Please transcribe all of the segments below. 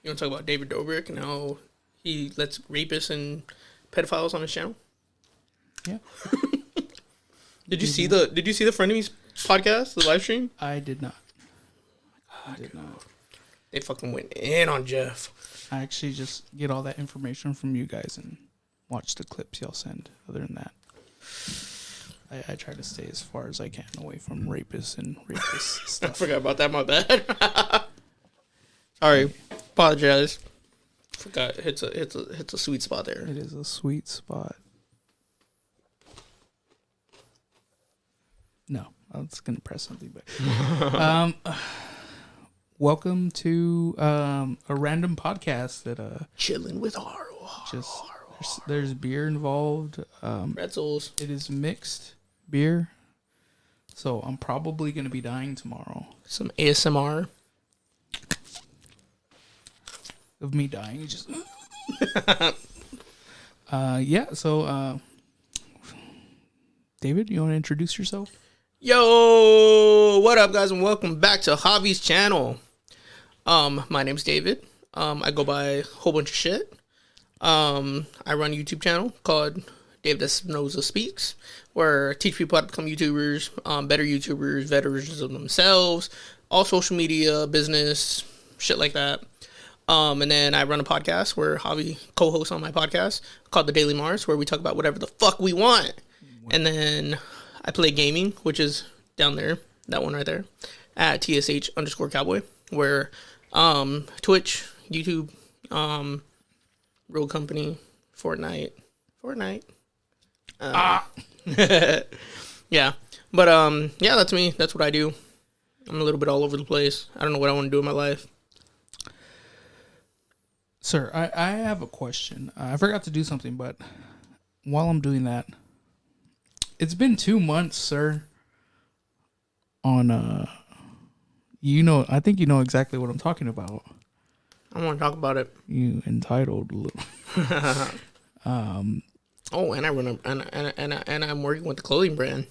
You want to talk about David Dobrik and how he lets rapists and pedophiles on his channel? Yeah. Did you see the Frenemies podcast, the live stream? I did not. I did not. They fucking went in on Jeff. I actually just get all that information from you guys and watch the clips y'all send. Other than that, I try to stay as far as I can away from rapists and rapist I stuff. forgot about that. My bad. Sorry, apologize. Forgot. It's a sweet spot there. It is a sweet spot. No, I was gonna press something, but welcome to a random podcast that Chilling with Haro. just there's beer involved. Pretzels. It is mixed beer, so I'm probably gonna be dying tomorrow Some ASMR. of me dying. Just yeah. So David, you want to introduce yourself? Yo, what up, guys, and welcome back to Javi's channel. My name's David. I go by a whole bunch of shit. I run a YouTube channel called David Espinoza Speaks, where I teach people how to become YouTubers, better YouTubers, better versions of themselves, all social media, business, shit like that. And then I run a podcast where Javi co-hosts on my podcast called The Daily Mars, where we talk about whatever the fuck we want. And then I play gaming, which is down there, that one right there, at TSH_cowboy, where Twitch, YouTube, Road Company, Fortnite. Yeah. But yeah, that's me. That's what I do. I'm a little bit all over the place. I don't know what I want to do in my life. Sir, I have a question. I forgot to do something, but while I'm doing that, it's been 2 months, sir. On I think you know exactly what I'm talking about. I want to talk about it. You entitled. Oh, and I run and I'm working with the clothing brand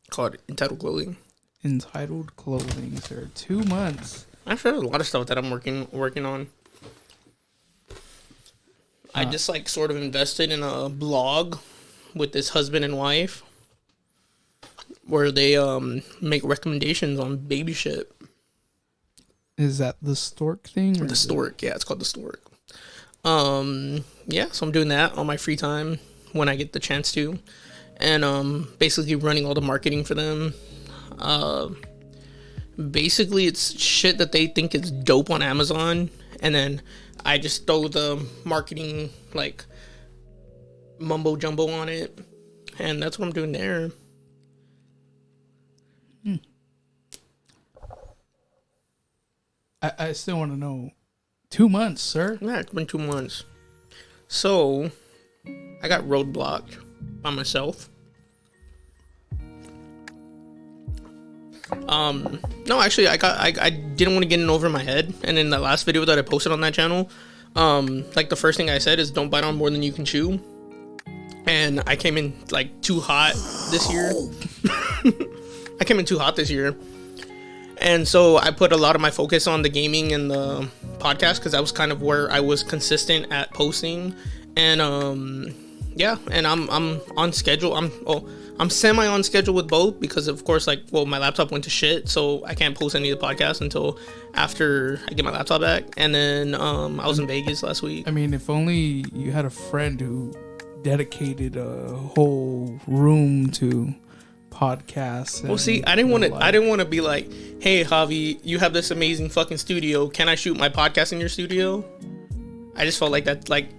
called Entitled Clothing. Entitled Clothing, sir. 2 months. Actually, there's a lot of stuff that I'm working on. I just like sort of invested in a blog with this husband and wife where they make recommendations on baby shit. Is that the stork thing? Or The Stork, yeah, it's called The Stork. Yeah, so I'm doing that on my free time when I get the chance to, and basically running all the marketing for them. Basically, it's shit that they think is dope on Amazon, and then I just throw the marketing like mumbo jumbo on it, and that's what I'm doing there. I still want to know. 2 months, sir. Yeah, it's been 2 months. So I got roadblocked by myself. No, actually, I didn't want to get in over my head, and in the last video that I posted on that channel, like the first thing I said is don't bite on more than you can chew, and I came in like too hot this year. I came in too hot this year, and so I put a lot of my focus on the gaming and the podcast because that was kind of where I was consistent at posting, and yeah, and I'm on schedule. I'm semi on schedule with both because of course, like, well, my laptop went to shit, so I can't post any of the podcasts until after I get my laptop back. And then I was in Vegas last week. I mean, if only you had a friend who dedicated a whole room to podcasts. Well, see, I didn't want to be like, hey, Javi, you have this amazing fucking studio. Can I shoot my podcast in your studio? I just felt like that, like,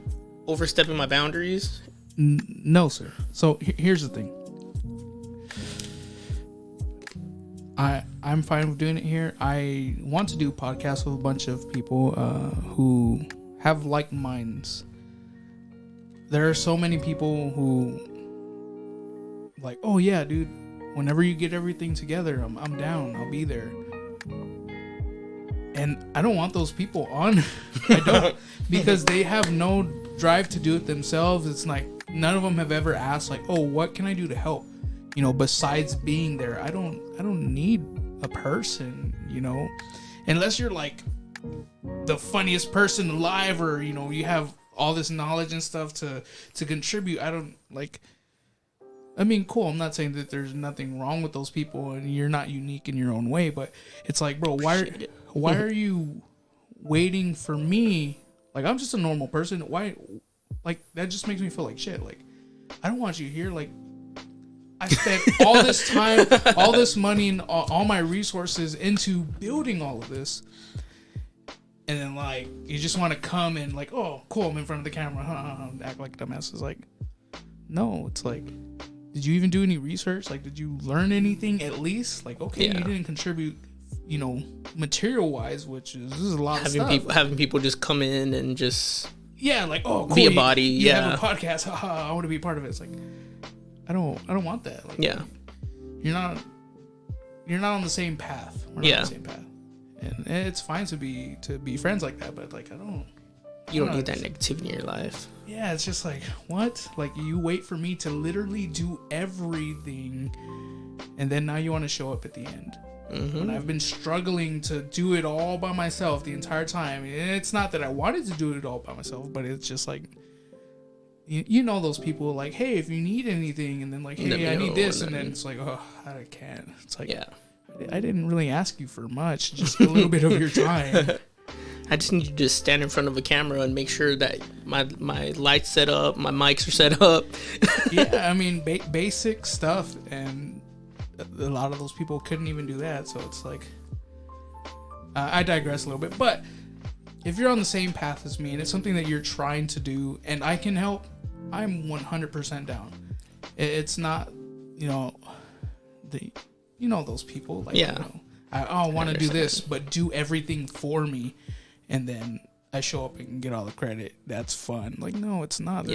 overstepping my boundaries. No, sir. So here's the thing. I'm fine with doing it here. I want to do podcasts with a bunch of people who have like minds. There are so many people who like, oh yeah, dude, whenever you get everything together, I'm down. I'll be there. And I don't want those people on. I don't, because they have no drive to do it themselves. It's like none of them have ever asked like, oh, what can I do to help? You know, besides being there. I don't need a person, you know, unless you're like the funniest person alive, or you know, you have all this knowledge and stuff to contribute. I don't like. I mean, cool. I'm not saying that there's nothing wrong with those people, and you're not unique in your own way. But it's like, bro, why are you waiting for me? Like, I'm just a normal person. Why? Like, that just makes me feel like shit. Like, I don't want you here. Like, I spent all this time, all this money, and all my resources into building all of this. And then, like, you just want to come and, like, oh, cool, I'm in front of the camera. Act like a dumbass. Is like, no, it's like, did you even do any research? Like, did you learn anything at least? Like, okay, you didn't contribute, you know, material-wise, which is, this is a lot of stuff. Having people just come in and just... Yeah, like, oh, cool. Be a body, you have a podcast. Haha, I want to be a part of it. It's like, I don't want that. Like, you're not on the same path. We're not on the same path. And it's fine to be friends like that, but like, you don't need that negativity in your life. Yeah, it's just like, what? Like, you wait for me to literally do everything, and then now you want to show up at the end. When I've been struggling to do it all by myself the entire time. And it's not that I wanted to do it all by myself, but it's just like, you know, those people like, hey, if you need anything, and then like, hey, I need this, and then it's like, oh, I can't. It's like, I didn't really ask you for much, just a little bit of your time. I just need you to stand in front of a camera and make sure that my lights set up, my mics are set up. Yeah, I mean, basic stuff, and a lot of those people couldn't even do that. So it's like, I digress a little bit, but if you're on the same path as me and it's something that you're trying to do and I can help, I'm 100% down. It's not, you know, those people like, you know, I want to do this, but do everything for me, and then I show up and get all the credit. That's fun. Like, no, it's not.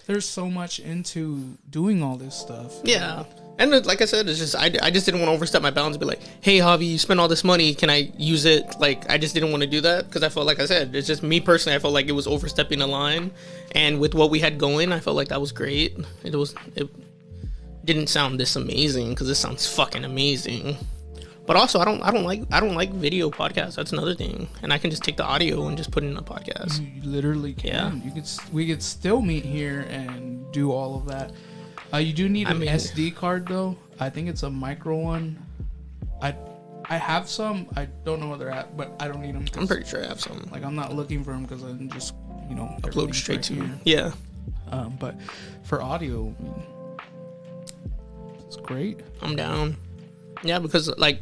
There's so much into doing all this stuff. Yeah. And like I said, it's just I just didn't want to overstep my bounds and be like, hey, Javi, you spent all this money. Can I use it? Like, I just didn't want to do that because I felt, like I said, it's just me personally. I felt like it was overstepping the line. And with what we had going, I felt like that was great. It didn't sound this amazing because this sounds fucking amazing. But also, I don't like video podcasts. That's another thing. And I can just take the audio and just put it in a podcast. You literally can. Yeah. We could still meet here and do all of that. You do need an SD card though. I think it's a micro one. I have some. I don't know where they're at, but I don't need them. I'm pretty sure I have some. Like, I'm not looking for them because I'm just, you know, upload straight to you. Yeah. But for audio, I mean, it's great. I'm down. Yeah, because like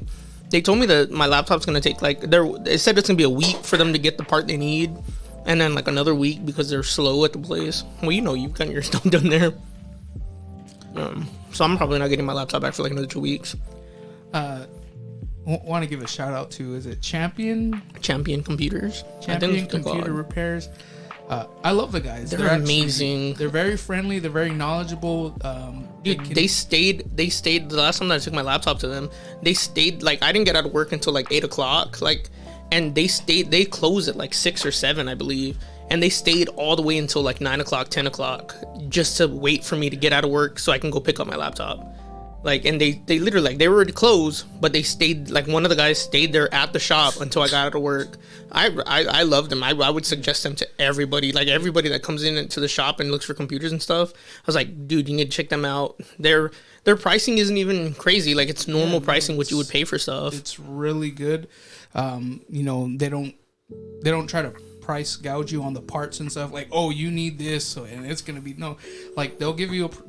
they told me that my laptop's gonna take like they said it's gonna be a week for them to get the part they need, and then like another week because they're slow at the place. Well, you know, you've got your stuff done there. So I'm probably not getting my laptop back for like another 2 weeks. Want to give a shout out to, is it Champion Computers? Champion Computer Repairs. I love the guys. They're amazing. They're very friendly. They're very knowledgeable. Dude, they stayed. The last time that I took my laptop to them, they stayed. Like, I didn't get out of work until like 8 o'clock. Like, and they stayed. They closed at like 6 or 7, I believe. And they stayed all the way until like 9 o'clock, 10 o'clock, just to wait for me to get out of work so I can go pick up my laptop. Like, and they literally, like, they were already closed, but they stayed, like, one of the guys stayed there at the shop until I got out of work. I love them. I would suggest them to everybody, like, everybody that comes into the shop and looks for computers and stuff. I was like, dude, you need to check them out. Their pricing isn't even crazy. Like, it's normal pricing, what you would pay for stuff. It's really good. You know, they don't try to price gouge you on the parts and stuff, like, oh, you need this and it's gonna be, no, like, they'll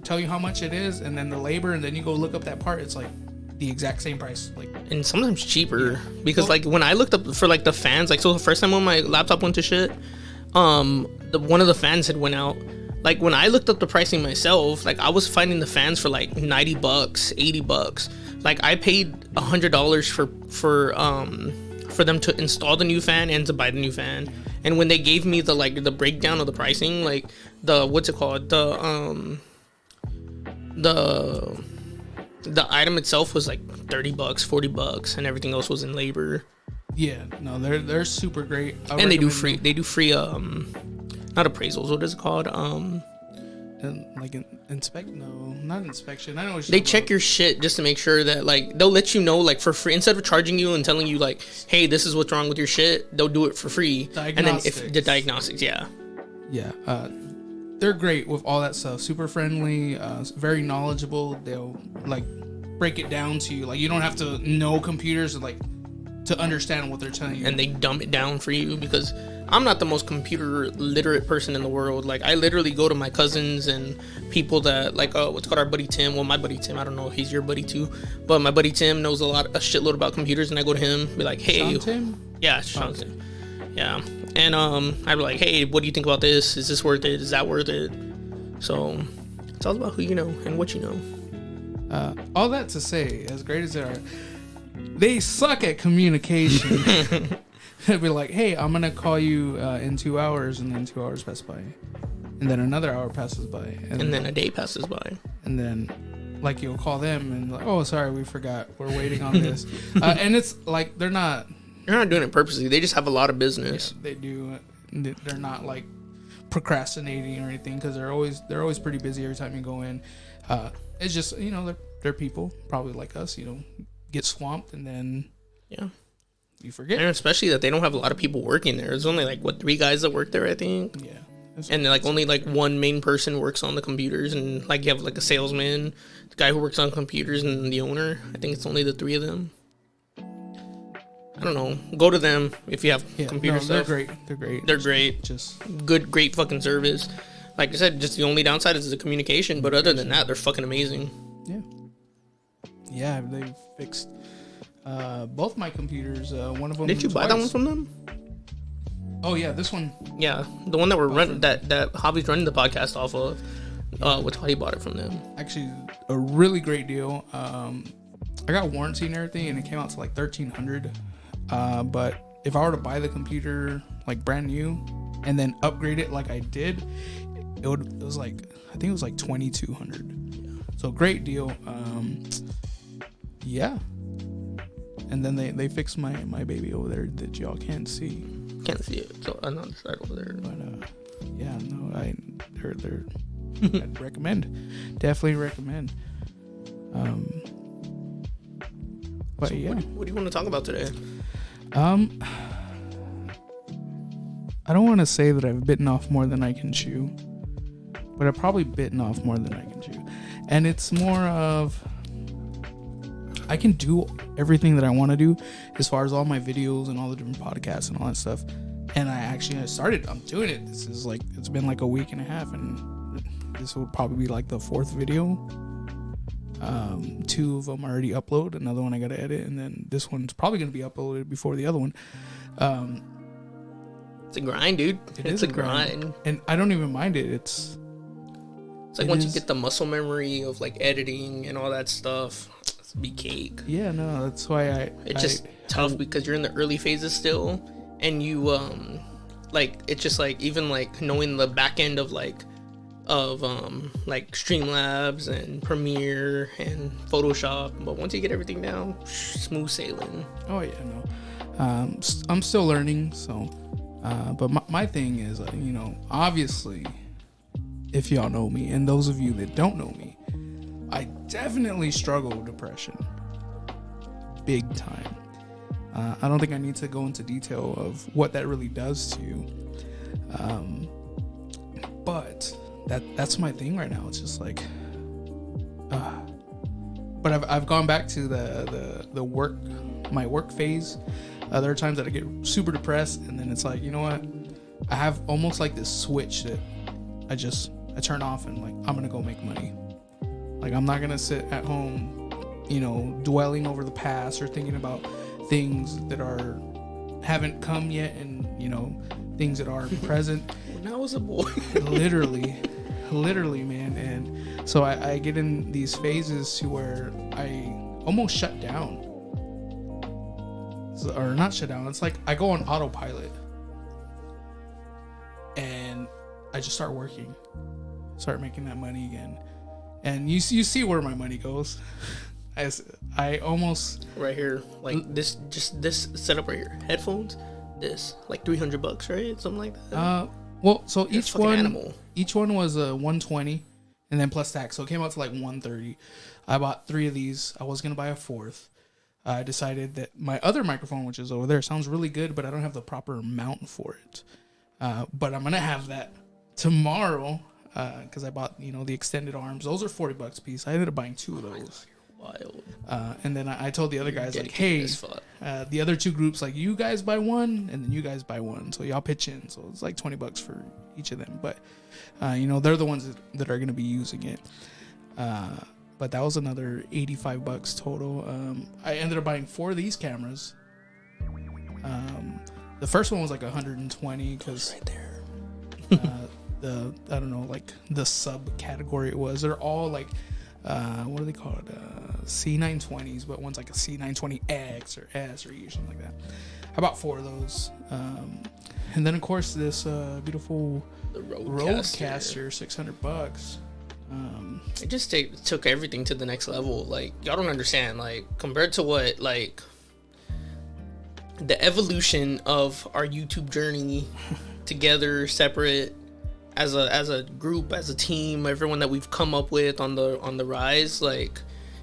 tell you how much it is, and then the labor, and then you go look up that part, it's like the exact same price, like, and sometimes cheaper. Because like when I looked up for like the fans, like, so the first time when my laptop went to shit, one of the fans had went out. Like, when I looked up the pricing myself, like, I was finding the fans for like $90, $80. Like, I paid $100 for them to install the new fan and to buy the new fan. And when they gave me the breakdown of the pricing, like, the item itself was like $30, $40, and everything else was in labor. Yeah, no, they're super great. And they do free not appraisals, what is it called? inspect? No, not inspection. I know what They check your shit just to make sure that like they'll let you know like for free instead of charging you and telling you like, hey, this is what's wrong with your shit. They'll do it for free. And then if the diagnostics, yeah, they're great with all that stuff. Super friendly, very knowledgeable. They'll like break it down to you. Like you don't have to know computers to understand what they're telling you. And they dumb it down for you because I'm not the most computer literate person in the world. Like I literally go to my cousins and people that like what's called our buddy Tim. Well, my buddy Tim, I don't know if he's your buddy too, but my buddy Tim knows a shitload about computers, and I go to him, be like, hey, Sean Tim? Yeah, Sean Tim. Yeah, and I'd be like, hey, what do you think about this? Is this worth it? Is that worth it? So it's all about who you know and what you know. All that to say, as great as they are, they suck at communication. It'd be like, hey, I'm gonna call you in 2 hours, and then 2 hours pass by, and then another hour passes by, and then a day passes by, and then like you'll call them and like, oh, sorry, we forgot, we're waiting on this, and it's like they're not doing it purposely. They just have a lot of business. Yeah, they do. They're not like procrastinating or anything because they're always pretty busy every time you go in. It's just they're people probably like us, get swamped and then you forget. And especially that they don't have a lot of people working there. There's only like 3 guys that work there, I think. Yeah. And like only like one main person works on the computers, and like you have like a salesman, the guy who works on computers, and the owner. I think it's only the 3 of them. I don't know. Go to them if you have computer stuff. They're great. They're great. Just great fucking service. Like I said, just the only downside is the communication, but other than that, they're fucking amazing. Yeah, they've fixed both my computers. One of them. Did you buy that one from them? Oh yeah, this one. Yeah, the one that we're running, that Hobby's running the podcast off of. What's how he bought it from them? Actually, a really great deal. I got warranty and everything, and it came out to like $1,300. But if I were to buy the computer like brand new and then upgrade it like I did, it was like, I think it was like $2,200. So great deal. Yeah. And then they fixed my baby over there that y'all can't see. Can't see it. So I'm on the side over there. But yeah, no, they're I'd recommend. Definitely recommend. But so yeah. What do you want to talk about today? I don't want to say that I've bitten off more than I can chew, but I've probably bitten off more than I can chew. And it's more of, I can do everything that I want to do as far as all my videos and all the different podcasts and all that stuff. And I'm doing it. This is like, it's been like a week and a half, and this will probably be like the 4th video. 2 of them I already upload, another one I gotta edit, and then this one's probably gonna be uploaded before the other one. It's a grind, dude. It's a grind. And I don't even mind it. It's like once you get the muscle memory of like editing and all that stuff, it's be cake. Yeah, no, that's why it's just tough because you're in the early phases still, and you like it's just like even like knowing the back end of like Streamlabs and Premiere and Photoshop, but once you get everything down, smooth sailing. Oh yeah, no, I'm still learning. So, but my thing is, obviously, if y'all know me, and those of you that don't know me, I definitely struggle with depression, big time. I don't think I need to go into detail of what that really does to you, but. That's my thing right now. It's just like, but I've gone back to the work, my work phase. There are times that I get super depressed, and then it's like, you know what? I have almost like this switch that I turn off, and like I'm gonna go make money. Like I'm not gonna sit at home, dwelling over the past or thinking about things that haven't come yet, and things that are present. When I was a boy. Literally, man. And so I get in these phases to where I almost shut down. Or not shut down. It's like I go on autopilot. And I just start working. Start making that money again. And you see where my money goes. I almost... Right here. Like this setup right here. Headphones. This. Like $300, right? Something like that. Well, so You're a each fucking one, animal. each one was a 120, and then plus tax, so it came out to like 130. I bought 3 of these. I was gonna buy a 4th. I decided that my other microphone, which is over there, sounds really good, but I don't have the proper mount for it. But I'm gonna have that tomorrow because I bought the extended arms. Those are $40 a piece. I ended up buying 2 of those. Wild. And then I told the other guys, like, Dedicated hey, as fuck. the other 2 groups, like, you guys buy one, and then you guys buy one. So y'all pitch in. So it's like $20 for each of them. But, they're the ones that are going to be using it. But that was another $85 total. I ended up buying 4 of these cameras. The first one was like 120 because Right there. I don't know, like the subcategory it was. They're all like, what do they call it? C920s, but one's like a C920X or S or E or something like that. I bought 4 of those. And then of course this beautiful The Rodecaster, $600. It just took everything to the next level. Like, y'all don't understand. Like, compared to what, like, the evolution of our YouTube journey together, separate, as a group, as a team, everyone that we've come up with on the rise, like,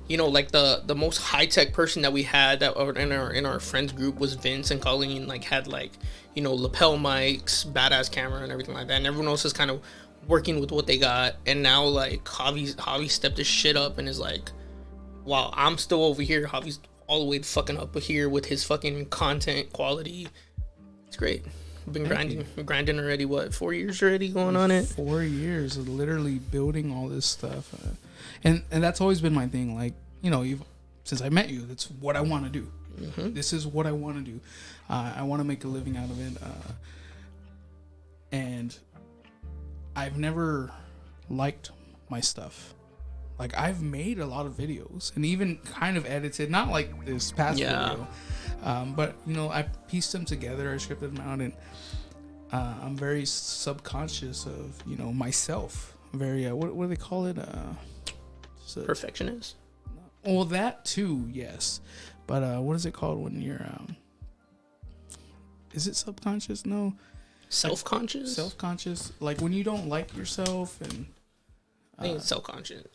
like the most high tech person that we had that in our friends group was Vince, and Colleen like had like lapel mics, badass camera, and everything like that, and everyone else is kind of working with what they got. And now like Javi stepped his shit up and is like, while I'm still over here, Javi's all the way fucking up here with his fucking content quality. It's great. We've been grinding already, what, 4 years already going on it? 4 years of literally building all this stuff. And that's always been my thing. Like, since I met you, that's what I want to do. Mm-hmm. This is what I want to do. I want to make a living out of it. And I've never liked my stuff. Like, I've made a lot of videos and even kind of edited, not like this past video. But I pieced them together, I scripted them out, and I'm very subconscious of myself. Very what do they call it? Perfectionist. Well, that too, yes. But what is it called when you're? Is it subconscious? No. Self-conscious. Self-conscious, like when you don't like yourself and. I think it's self-conscious.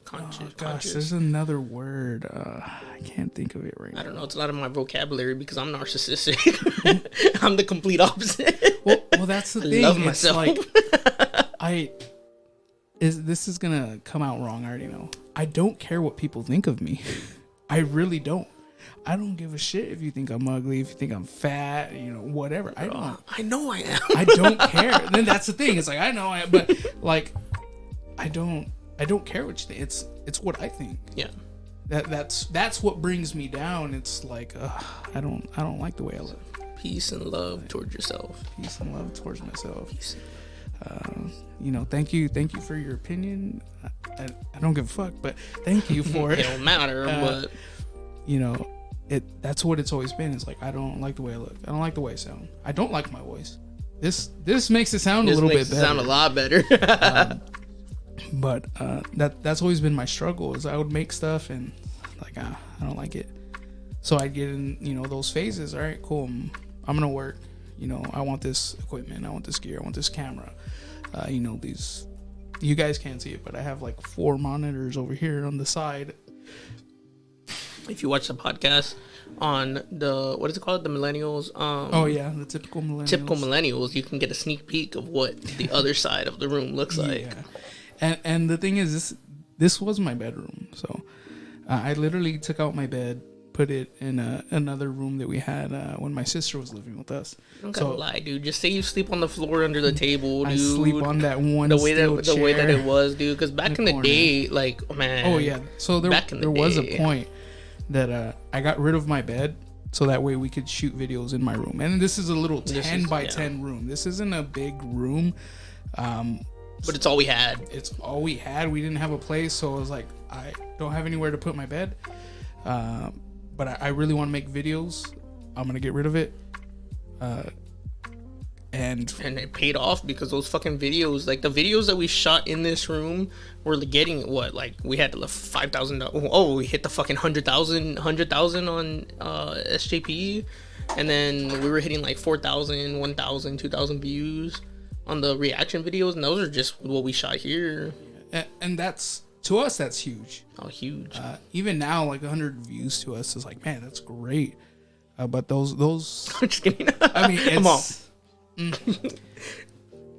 Gosh, there's another word. I can't think of it right now. I don't know. It's not in my vocabulary because I'm narcissistic. I'm the complete opposite. Well, that's the thing. Love it's myself. Like, this is gonna come out wrong. I already know. I don't care what people think of me. I really don't. I don't give a shit if you think I'm ugly, if you think I'm fat, whatever. I don't. I know I am. I don't care. Then that's the thing. It's like I know I am, but like, I don't care what you think. It's what I think. Yeah. That's what brings me down. It's like I don't like the way I live. Peace and love towards yourself. Peace and love towards myself. Peace. Thank you for your opinion. I don't give a fuck, but thank you for it. It don't matter, but that's what it's always been. It's like I don't like the way I look. I don't like the way I sound. I don't like my voice. This makes it sound a little bit better. Sound a lot better. But that's always been my struggle. Is I would make stuff and like I don't like it, so I'd get in those phases. All right, cool. I'm gonna work. I want this equipment. I want this gear. I want this camera. These. You guys can't see it, but I have like 4 monitors over here on the side. If you watch the podcast on the what is it called, the millennials? The typical millennials. You can get a sneak peek of what the other side of the room looks like. Yeah. And the thing is, this was my bedroom. So I literally took out my bed, put it in another room that we had when my sister was living with us. Don't gotta lie, dude. Just say you sleep on the floor under the table, dude. I sleep on that one the way that it was, dude. Because back in the day, like, man. Oh yeah. So there was a point that I got rid of my bed so that way we could shoot videos in my room. And this is a little 10 by 10 room. This isn't a big room. But it's all we had. It's all we had. We didn't have a place, so I was like, I don't have anywhere to put my bed. But I really want to make videos. I'm gonna get rid of it. And it paid off because those fucking videos, like the videos that we shot in this room, were getting what? Like we had $5,000. Oh, we hit the fucking 100,000 on SJP, and then we were hitting like 4,000, 1,000, 2,000 views on the reaction videos, and those are just what we shot here. And that's, to us, that's huge. Oh, huge. Even now, like 100 views to us is like, man, that's great. But those I'm just kidding. I mean, it's, come on.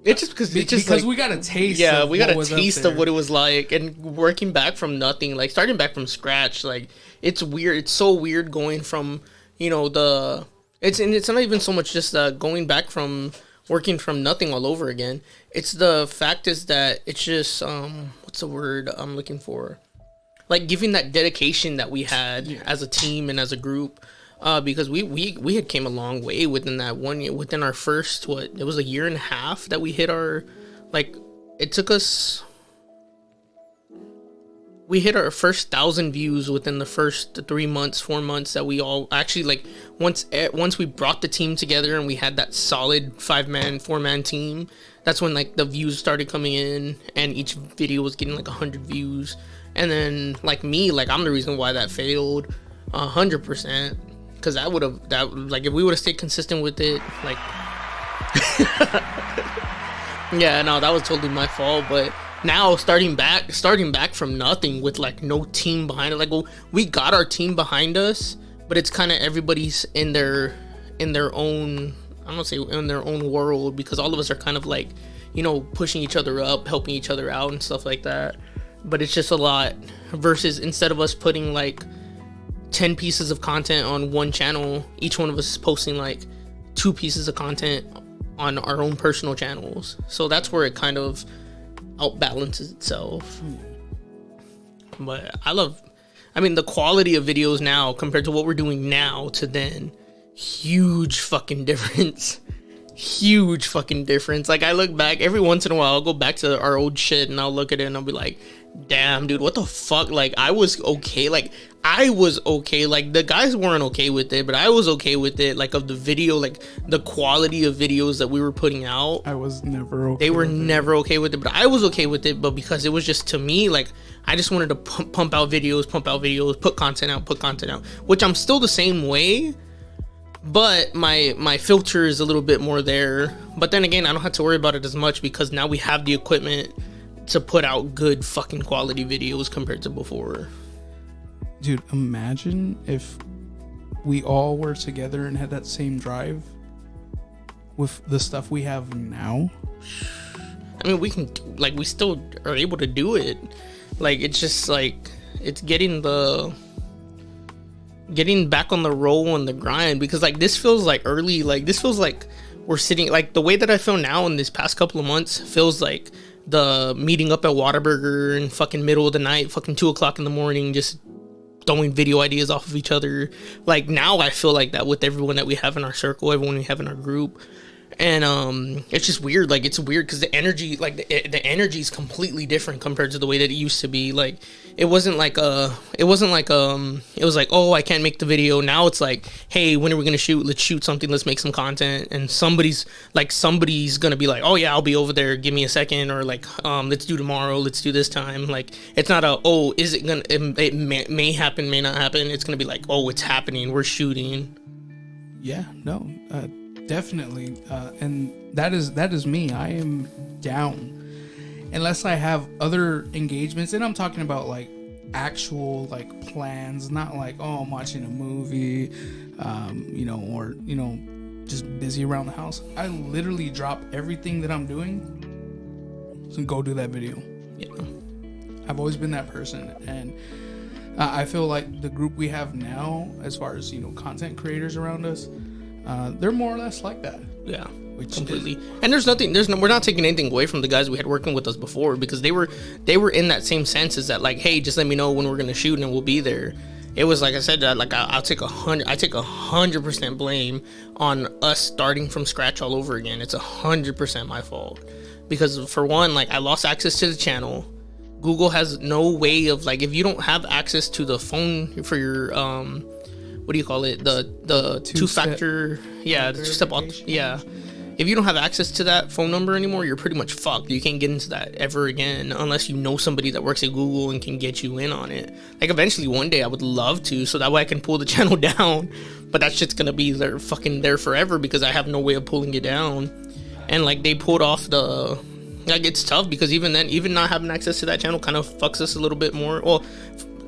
It's just because because we got a taste. Yeah, of we got what a was up taste there. of what it was like, and working back from nothing, like starting back from scratch. Like, it's weird. It's so weird going from, you know, it's not even so much just going back from working from nothing all over again. It's the fact is that it's just what's the word I'm looking for? Like giving that dedication that we had as a team and as a group. Because we had came a long way within that 1 year, within our first, it was a year and a half that we hit our, like, it took us, we hit our first 1,000 views within the first 3 months, 4 months that we all actually, like, once we brought the team together and we had that solid 5-man, 4-man team, that's when, like, the views started coming in and each video was getting like 100 views. And then, like, me, like, I'm the reason why that failed 100%. Because that would have, like, if we would have stayed consistent with it, like, yeah, no, that was totally my fault. But now starting back from nothing with, like, no team behind it, like, well, we got our team behind us, but it's kind of everybody's in their own, I'm gonna say in their own world, because all of us are kind of like, you know, pushing each other up, helping each other out and stuff like that. But it's just a lot versus instead of us putting like 10 pieces of content on one channel, each one of us is posting like 2 pieces of content on our own personal channels. So that's where it kind of outbalances itself. But I mean, the quality of videos now compared to what we're doing now to then, huge fucking difference. Huge fucking difference. Like, I look back every once in a while, I'll go back to our old shit and I'll look at it and I'll be like, damn, dude, what the fuck? Like, I was okay. Like, the guys weren't okay with it, but I was okay with it. Like, of the video, like the quality of videos that we were putting out, I was never okay. They were never okay with it, but I was okay with it. But because it was just, to me, like, I just wanted to pump out videos, put content out, which I'm still the same way. But my filter is a little bit more there. But then again, I don't have to worry about it as much because now we have the equipment to put out good fucking quality videos compared to before. Dude, imagine if we all were together and had that same drive with the stuff we have now. I mean, we can, like, we still are able to do it. Like, it's just like, it's getting back on the roll and the grind, because like this feels like early, like this feels like we're sitting, like the way that I feel now in this past couple of months feels like the meeting up at Whataburger in fucking middle of the night, fucking 2:00 in the morning, just throwing video ideas off of each other. Like, now I feel like that with everyone that we have in our circle, everyone we have in our group. And it's just weird. Like, it's weird because the energy, like the energy is completely different compared to the way that it used to be. Like, it was like, oh, I can't make the video. Now it's like, hey, when are we gonna shoot? Let's shoot something. Let's make some content. And somebody's gonna be like, oh yeah, I'll be over there. Give me a second. Or like, let's do tomorrow. Let's do this time. Like, it's not is it gonna? It may happen, may not happen. It's gonna be like, oh, it's happening. We're shooting. Yeah. No. Definitely, and that is me. I am down unless I have other engagements, and I'm talking about like actual like plans, not like, oh, I'm watching a movie, or just busy around the house. I literally drop everything that I'm doing and go do that video. Yeah, I've always been that person, and I feel like the group we have now, as far as content creators around us. They're more or less like that. Yeah, completely. And we're not taking anything away from the guys we had working with us before, because they were in that same sense, is that like, hey, just let me know when we're gonna shoot and we'll be there. It was like I said, like I take 100% blame on us starting from scratch all over again. It's 100% my fault, because for one, like, I lost access to the channel. Google has no way of, like, if you don't have access to the phone for your what do you call it? The two-factor, the two-step, yeah. If you don't have access to that phone number anymore, you're pretty much fucked. You can't get into that ever again unless you know somebody that works at Google and can get you in on it. Like, eventually one day I would love to, so that way I can pull the channel down. But that shit's gonna be there forever because I have no way of pulling it down. and like they pulled off the, like, it's tough because even then, even not having access to that channel kind of fucks us a little bit more. Well,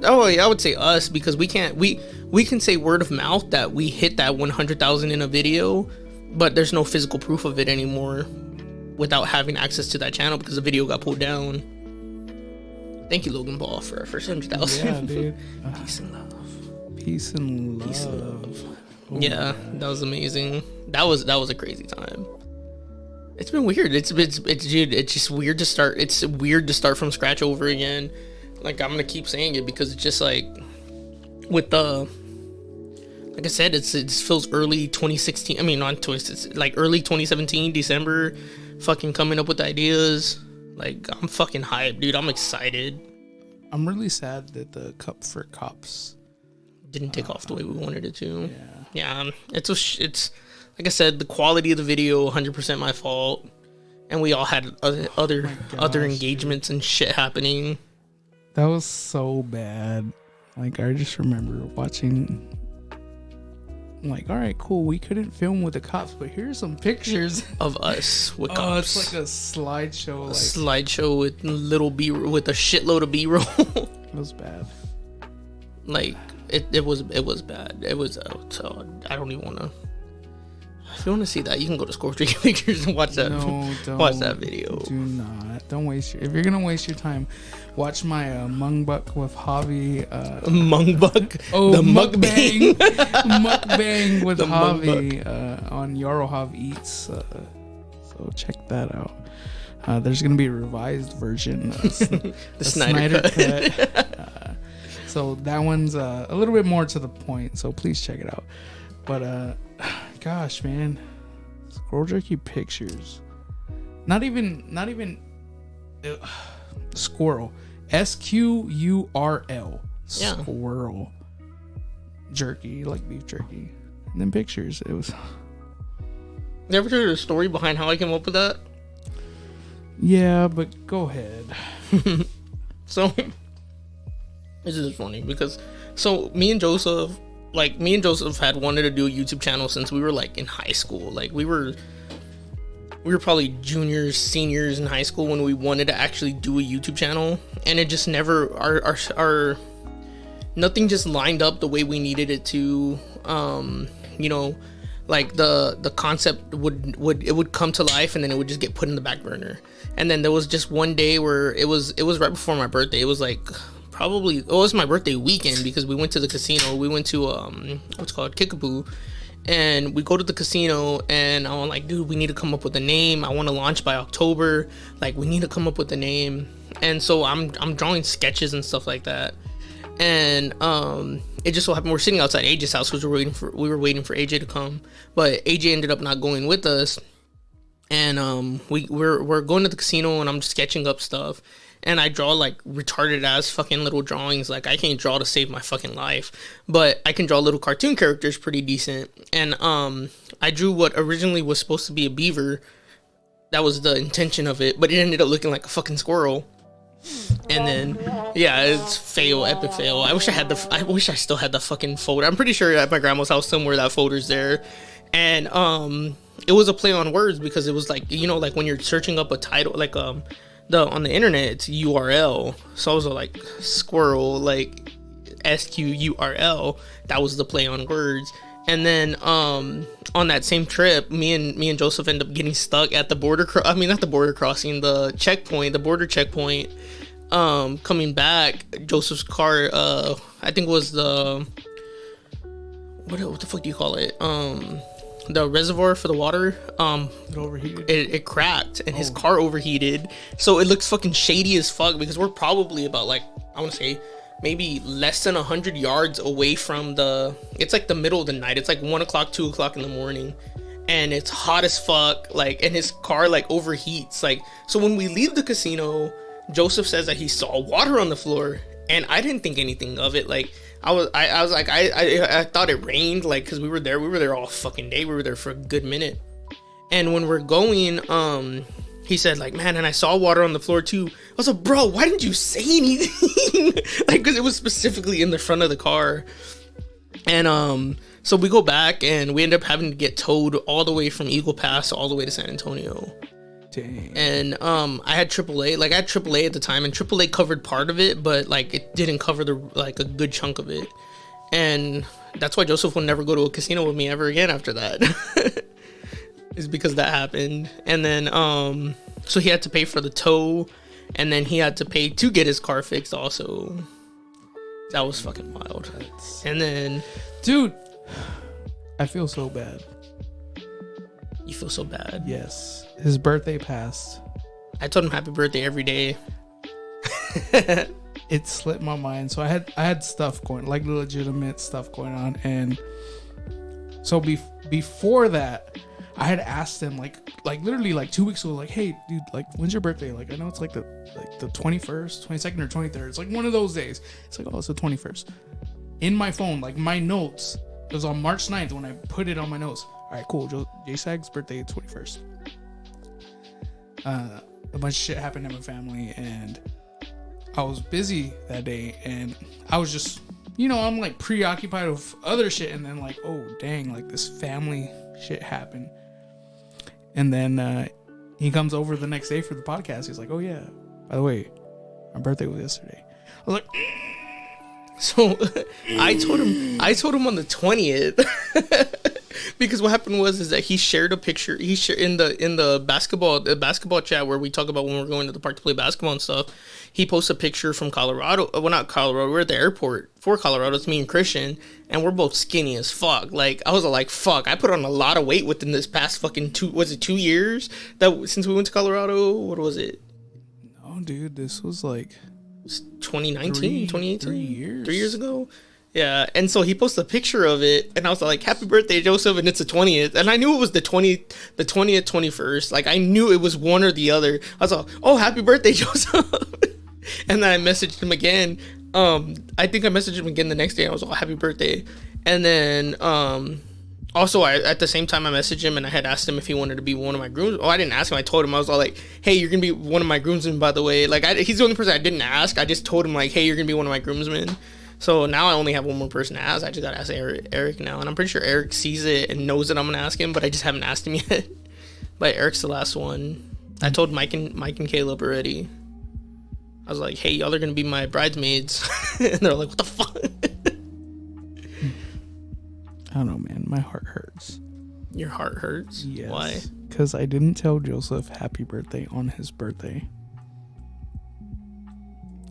oh yeah, I would say us, because we can say word of mouth that we hit that 100,000 in a video, but there's no physical proof of it anymore without having access to that channel because the video got pulled down. Thank you, Logan Paul, for our first 100,000. Yeah, dude. Peace and love. Peace and love. Peace and love. Oh, Yeah, that was amazing. That was a crazy time. It's been weird. It's dude. It's just weird to start. It's weird to start from scratch over again. Like, I'm gonna keep saying it because it's just like with the, like I said, it feels early 2016. I mean, not 20. It's like early 2017, December. Fucking coming up with ideas. Like, I'm fucking hyped, dude. I'm excited. I'm really sad that the Cup for Cops Didn't take off the way we wanted it to. Yeah. Yeah, it's like I said, the quality of the video 100% my fault, and we all had other engagements and shit happening. That was so bad. Like, I just remember watching, like, all right, cool, we couldn't film with the cops, but here's some pictures Of us with Oh, cops. it's like a slideshow. Like, Slideshow with with a shitload of B-roll. it was bad. Like, it was bad. It was so I don't even want to. If you want to see that, you can go to Score Drinking Pictures and watch that. No, don't watch that video. Do not. Don't waste if you're gonna waste your time, watch my Mungbuck with Javi. Mungbuck. Oh, the mukbang. mukbang. Mukbang with The Javi on Yarohav Eats. So check that out. There's gonna be a revised version. The Snyder cut. So that one's a little bit more to the point. So please check it out. But gosh, man, Squirrel Jerky Pictures. Not even squirrel. SQURL. Yeah. Squirrel jerky, like beef jerky. And then pictures. It was. You ever heard the story behind how I came up with that? Yeah, but go ahead. So this is funny because me and Joseph had wanted to do a YouTube channel since we were like in high school. Like we were probably juniors, seniors in high school when we wanted to actually do a YouTube channel, and it just never our nothing just lined up the way we needed it to. You know, like the concept would come to life, and then it would just get put in the back burner. And then there was just one day where it was right before my birthday. It was like it was my birthday weekend because we went to the casino. We went to what's called Kickapoo, and we go to the casino, and I'm like, dude, we need to come up with a name. I want to launch by October. Like, we need to come up with a name. And so I'm drawing sketches and stuff like that. And it just so happened we're sitting outside AJ's house because we were waiting for AJ to come, but AJ ended up not going with us. And we're going to the casino, and I'm just sketching up stuff, and I draw like retarded ass fucking little drawings. Like, I can't draw to save my fucking life, but I can draw little cartoon characters pretty decent. And I drew what originally was supposed to be a beaver. That was the intention of it, but it ended up looking like a fucking squirrel. And then yeah, it's fail, epic fail. I wish I still had the fucking folder. I'm pretty sure at my grandma's house somewhere that folder's there. And it was a play on words because it was like, you know, like when you're searching up a title, like on the internet, it's URL. So I was like squirrel, like SQURL. That was the play on words. And then on that same trip, me and Joseph ended up getting stuck at the border the checkpoint. Coming back, Joseph's car, I think it was the what the fuck do you call it? The reservoir for the water, It overheated. it cracked, and his car overheated. So it looks fucking shady as fuck because we're probably about, like, I want to say maybe less than 100 yards away from it's like the middle of the night. It's like 1 o'clock, 2 o'clock in the morning, and it's hot as fuck. Like, and his car like overheats. Like, so when we leave the casino, Joseph says that he saw water on the floor, and I didn't think anything of it. Like, I was like, I thought it rained, like, because we were there all fucking day. We were there for a good minute. And when we're going, he said, like, man, and I saw water on the floor too. I was like, bro, why didn't you say anything? Like, because it was specifically in the front of the car. And So we go back and we end up having to get towed all the way from Eagle Pass all the way to San Antonio. Dang. And I had AAA. Like I had AAA at the time, and AAA covered part of it, but like it didn't cover a good chunk of it. And that's why Joseph will never go to a casino with me ever again after that. Is because that happened. And then so he had to pay for the tow, and then he had to pay to get his car fixed also. That was fucking wild. And then, dude, I feel so bad. You feel so bad? Yes. His birthday passed. I told him happy birthday every day. It slipped my mind. So I had stuff going, like legitimate stuff going on, and so before that, I had asked him like literally like 2 weeks ago, like, hey dude, like when's your birthday? Like I know it's like the 21st, 22nd, or 23rd. It's like one of those days. It's like, oh, it's the 21st. In my phone, like my notes, it was on March 9th when I put it on my notes. All right, cool. J-Sag's birthday is 21st. A bunch of shit happened in my family, and I was busy that day, and I was just, I'm like preoccupied with other shit, and then like, oh dang, like this family shit happened. And then he comes over the next day for the podcast. He's like, oh yeah, by the way, my birthday was yesterday. I was like, so I told him on the 20th. Because what happened was that he shared a picture. He shared in the basketball chat where we talk about when we're going to the park to play basketball and stuff. He posts a picture from Colorado. Well, not Colorado. We're at the airport for Colorado. It's me and Christian, and we're both skinny as fuck. Like I was like, fuck. I put on a lot of weight within this past fucking 2 years that since we went to Colorado. What was it? No, dude, this was like 2019, 2018, 3 years. 3 years ago. Yeah, and so he posted a picture of it, and I was like, happy birthday, Joseph, and it's the 20th. And I knew it was the 20th, 21st. Like, I knew it was one or the other. I was like, oh, happy birthday, Joseph. And then I messaged him again. I think I messaged him again the next day. I was like, happy birthday. And then, also, at the same time, I messaged him, and I had asked him if he wanted to be one of my grooms. Oh, I didn't ask him. I told him. I was all like, hey, you're going to be one of my groomsmen, by the way. Like, he's the only person I didn't ask. I just told him, like, hey, you're going to be one of my groomsmen. So now I only have one more person to ask. I just got to ask Eric now. And I'm pretty sure Eric sees it and knows that I'm going to ask him, but I just haven't asked him yet. But Eric's the last one. I told Mike and Caleb already. I was like, hey, y'all are going to be my bridesmaids. And they're like, what the fuck? I don't know, man. My heart hurts. Your heart hurts? Yes. Why? Because I didn't tell Joseph happy birthday on his birthday.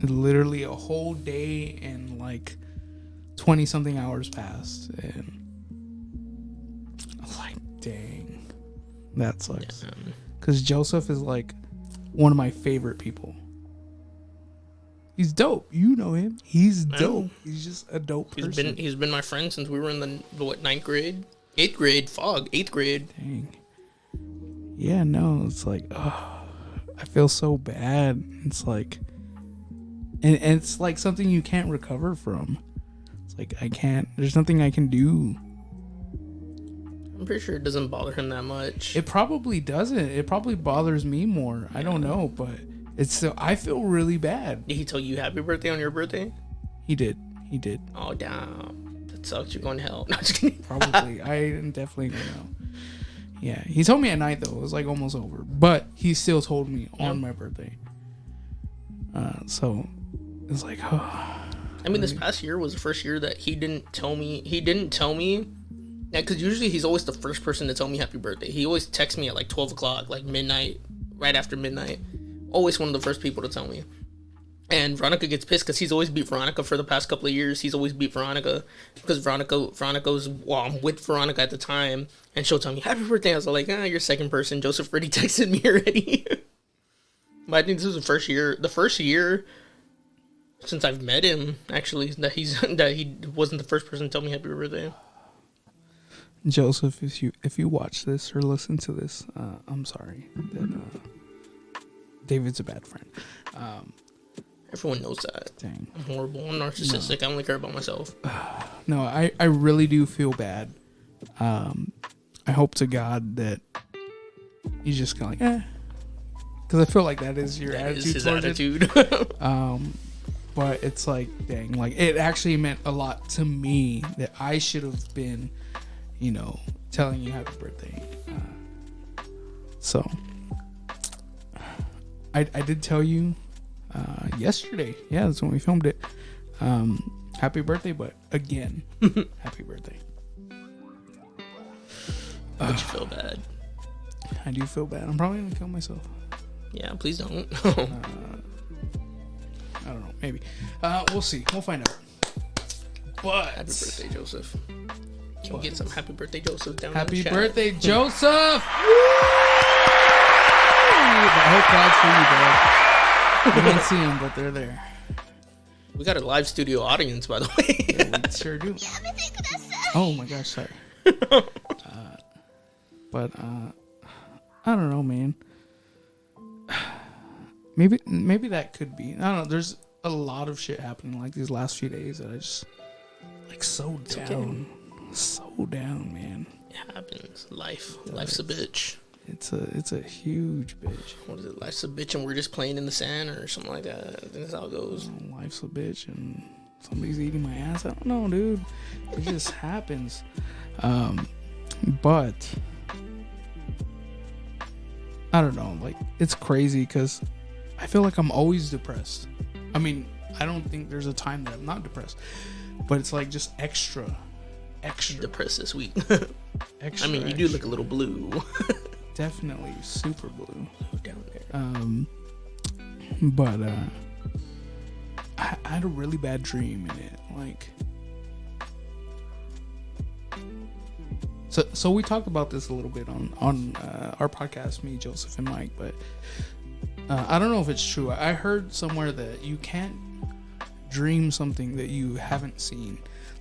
Literally a whole day and like 20 something hours passed, and I was like, dang, that sucks. Because Joseph is like one of my favorite people. He's dope. You know him. He's dope. He's just a dope person. He's been my friend since we were in the 9th grade? 8th grade? 8th grade. Dang. Yeah, no, it's like, oh, I feel so bad. It's like, and it's like something you can't recover from. It's like, there's nothing I can do. I'm pretty sure it doesn't bother him that much. It probably doesn't. It probably bothers me more. I don't know, but it's still, I feel really bad. Did he tell you happy birthday on your birthday? He did. Oh, damn. That sucks. You're going to hell. No, just kidding. Probably. I am definitely going to know. Yeah. He told me at night, though. It was like almost over. But he still told me on my birthday. So it's like, oh. I mean, this past year was the first year that he didn't tell me. Yeah, because usually he's always the first person to tell me happy birthday. He always texts me at like 12 o'clock, like midnight, right after midnight. Always one of the first people to tell me. And Veronica gets pissed because he's always beat Veronica for the past couple of years. He's always beat Veronica because Veronica's, well, I'm with Veronica at the time, and she'll tell me happy birthday. I was like, you're second person. Joseph already texted me already. But I think this was the first year since I've met him, actually, that he wasn't the first person to tell me happy birthday. Joseph, if you watch this or listen to this, I'm sorry that David's a bad friend. Everyone knows that. Dang. I'm horrible. I'm narcissistic. No. I only care about myself. No, I really do feel bad. I hope to God that he's just kind of like, because I feel like that is your attitude. His attitude. But it's like, dang, like it actually meant a lot to me that I should have been, you know, telling you happy birthday. So I did tell you yesterday. Yeah, that's when we filmed it. Happy birthday, but again, happy birthday. But you feel bad. I do feel bad. I'm probably gonna kill myself. Yeah, please don't. I don't know. Maybe. We'll see. We'll find out. But Happy birthday, Joseph. Can we get some happy birthday, Joseph, down in happy the chat? birthday, Joseph! The whole crowd's for you, dog. You don't see them, but they're there. We got a live studio audience, by the way. Yeah, we sure do. Oh my gosh, sorry. But I don't know, man. Maybe that could be. I don't know. There's a lot of shit happening like these last few days that I just like so down, man. It happens. Life's a bitch. It's a huge bitch. What is it? Life's a bitch, and we're just playing in the sand or something like that. I think that's how it goes. Life's a bitch, and somebody's eating my ass. I don't know, dude. It just happens. But I don't know. Like, it's crazy because I feel like I'm always depressed. I mean, I don't think there's a time that I'm not depressed, but it's like just extra Depressed this week. extra. I mean, you do look a little blue. Definitely super blue down there. But I had a really bad dream in it. Like, so we talked about this a little bit on our podcast, me, Joseph, and Mike. But I don't know if it's true. I heard somewhere that you can't dream something that you haven't seen.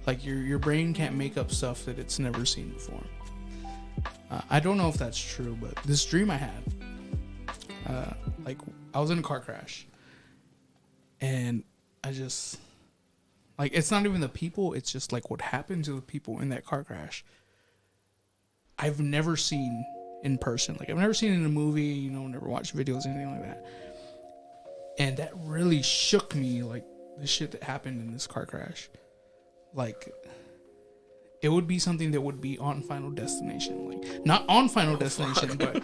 Like your brain can't make up stuff that it's never seen before. I don't know if that's true, but this dream I had, like I was in a car crash, and I just, like, it's not even the people, it's just like what happened to the people in that car crash. I've never seen in person. Like, I've never seen it in a movie, you know, never watched videos, anything like that. And that really shook me, like, the shit that happened in this car crash. Like, it would be something that would be on Final Destination. Like, not on Final Destination, but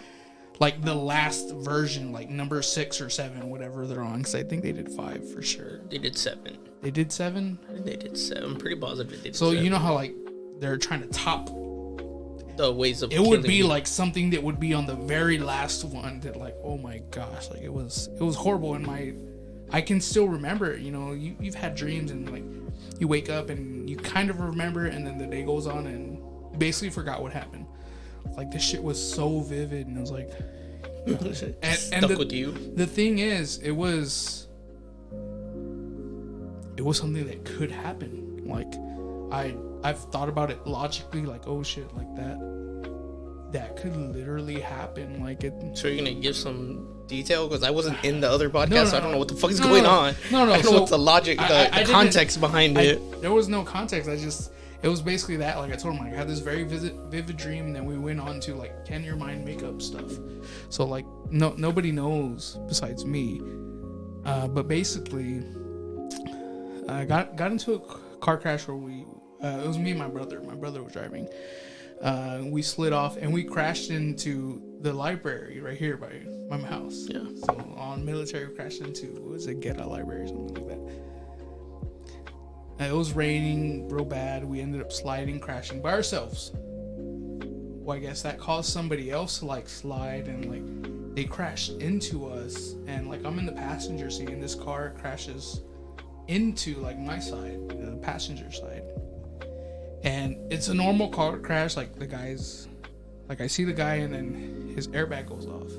like the last version, like number 6 or 7, whatever they're on. Because I think they did 5 for sure. They did 7. They did 7? They did 7. I'm pretty positive they did so 7. You know how, like, they're trying to top the ways of it would be you. like something that would be on the very last one that, like, oh my gosh, like it was horrible. And I can still remember it. You know, you've had dreams and, like, you wake up and you kind of remember it, and then the day goes on and you basically forgot what happened. Like, this shit was so vivid, and it was like, stuck with you. The thing is, it was something that could happen. Like, I've thought about it logically, like, oh shit, like that could literally happen. Like, it. So you're gonna give some detail, because I wasn't in the other podcast, so I don't know what the fuck is going on. No. I don't know what's the logic, the context behind it. There was no context. It was basically that. Like, I told him, like, I had this very vivid dream, and then we went on to, like, can your mind make up stuff? So, like, nobody knows besides me. But basically, I got into a car crash where it was me and my brother. My brother was driving. We slid off and we crashed into the library right here by my house. Yeah. So on Military, we crashed into, what was it, Geta Library or something like that. And it was raining real bad. We ended up crashing by ourselves. Well, I guess that caused somebody else to, like, slide, and, like, they crashed into us. And, like, I'm in the passenger seat, and this car crashes into, like, my side, the passenger side. And it's a normal car crash. Like, the guy's, like, I see the guy, and then his airbag goes off.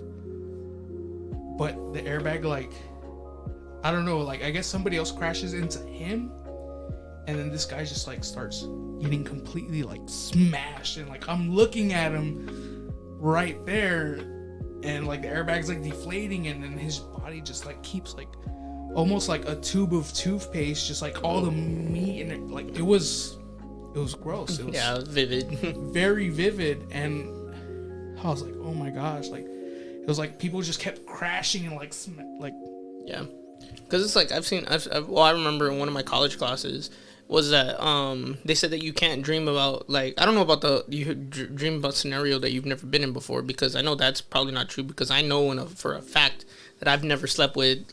But the airbag, like, I don't know, like, I guess somebody else crashes into him, and then this guy just, like, starts getting completely, like, smashed. And, like, I'm looking at him right there, and, like, the airbag's, like, deflating, and then his body just, like, keeps, like, almost like a tube of toothpaste, just, like, all the meat in it. Like, it was gross. It was vivid. Very vivid. And I was like, oh my gosh, like, it was like people just kept crashing and, like, Yeah. Because it's like I remember in one of my college classes was that they said that you can't dream about, like, I don't know about dream about scenario that you've never been in before, because I know that's probably not true, because I know for a fact that I've never slept with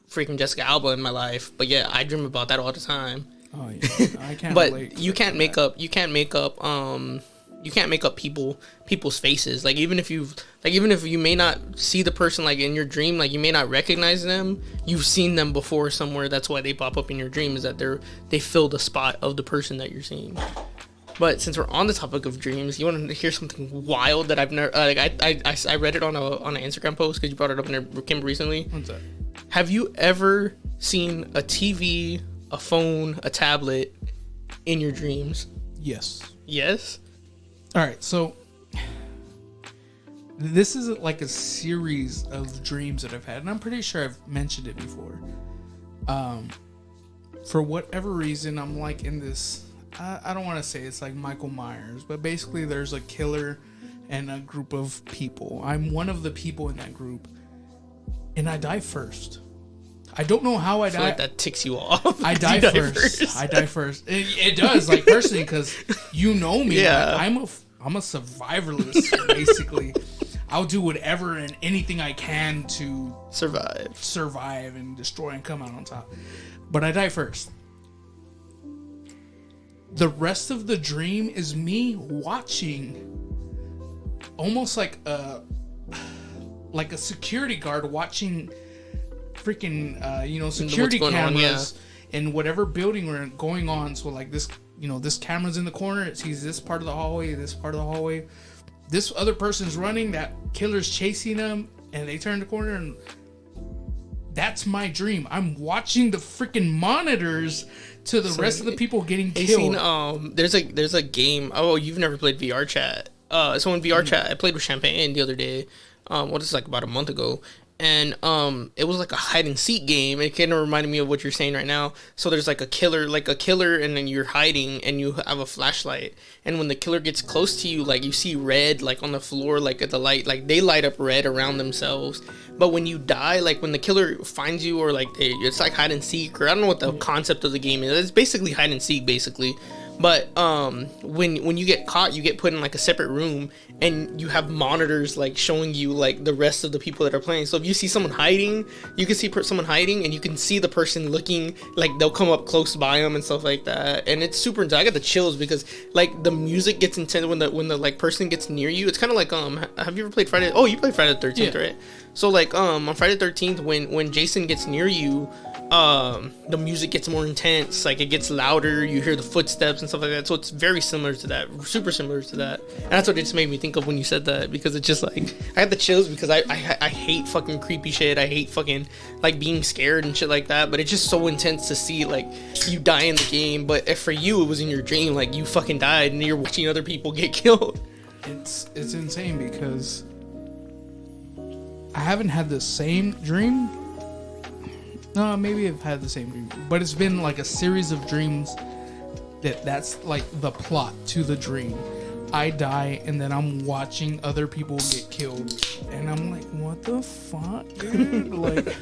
freaking Jessica Alba in my life, but yeah, I dream about that all the time. Oh yeah, I can't. But you can't make up people's faces. Like even if you may not see the person like in your dream, like you may not recognize them, you've seen them before somewhere. That's why they pop up in your dream, is that they fill the spot of the person that you're seeing. But since we're on the topic of dreams, you want to hear something wild that I've never I read it on an Instagram post because you brought it up in there, Kim, recently. What's that? Have you ever seen a TV, a phone, a tablet in your dreams? Yes. Yes? All right, so this is like a series of dreams that I've had, and I'm pretty sure I've mentioned it before. For whatever reason, I'm like in this, I don't want to say it's like Michael Myers, but basically there's a killer and a group of people. I'm one of the people in that group, and I die first. I don't know how I die. Like that ticks you off. I die first. I die first. It does, like, personally, because you know me. Yeah. Like, I'm a survivalist, basically. I'll do whatever and anything I can to survive and destroy and come out on top. But I die first. The rest of the dream is me watching, almost like a security guard watching freaking security cameras in whatever building we're going on. So like this camera's in the corner, it sees this part of the hallway, this other person's running, that killer's chasing them, and they turn the corner, and that's my dream. I'm watching the freaking monitors to the rest of the people getting killed. There's a game. Oh, you've never played VR Chat. So in VR Chat, I played with Champagne the other day. What is like about a month ago. And it was like a hide and seek game. It kind of reminded me of what you're saying right now. So there's like a killer, and then you're hiding, and you have a flashlight. And when the killer gets close to you, like you see red, like on the floor, like at the light, like they light up red around themselves. But when you die, like when the killer finds you, or like it's like hide and seek, or I don't know what the concept of the game is. It's basically hide and seek, basically. But when you get caught, you get put in like a separate room, and you have monitors like showing you like the rest of the people that are playing. So if you see someone hiding, you can see someone hiding, and you can see the person looking, like they'll come up close by them and stuff like that. And it's super intense. I got the chills because like the music gets intense when the like person gets near you. It's kind of like have you ever played Friday? Oh, you played Friday the 13th, right? So like on Friday the 13th, when Jason gets near you, the music gets more intense, like it gets louder, you hear the footsteps and stuff like that. So it's very similar to that, super similar to that. And that's what it just made me think of when you said that, because it's just like I had the chills because I hate fucking creepy shit. I hate fucking like being scared and shit like that. But it's just so intense to see like you die in the game, but if for you it was in your dream, like you fucking died and you're watching other people get killed. It's insane because I haven't had the same dream. No, maybe I've had the same dream, but it's been like a series of dreams that's like the plot to the dream. I die, and then I'm watching other people get killed, and I'm like, what the fuck, dude? Like,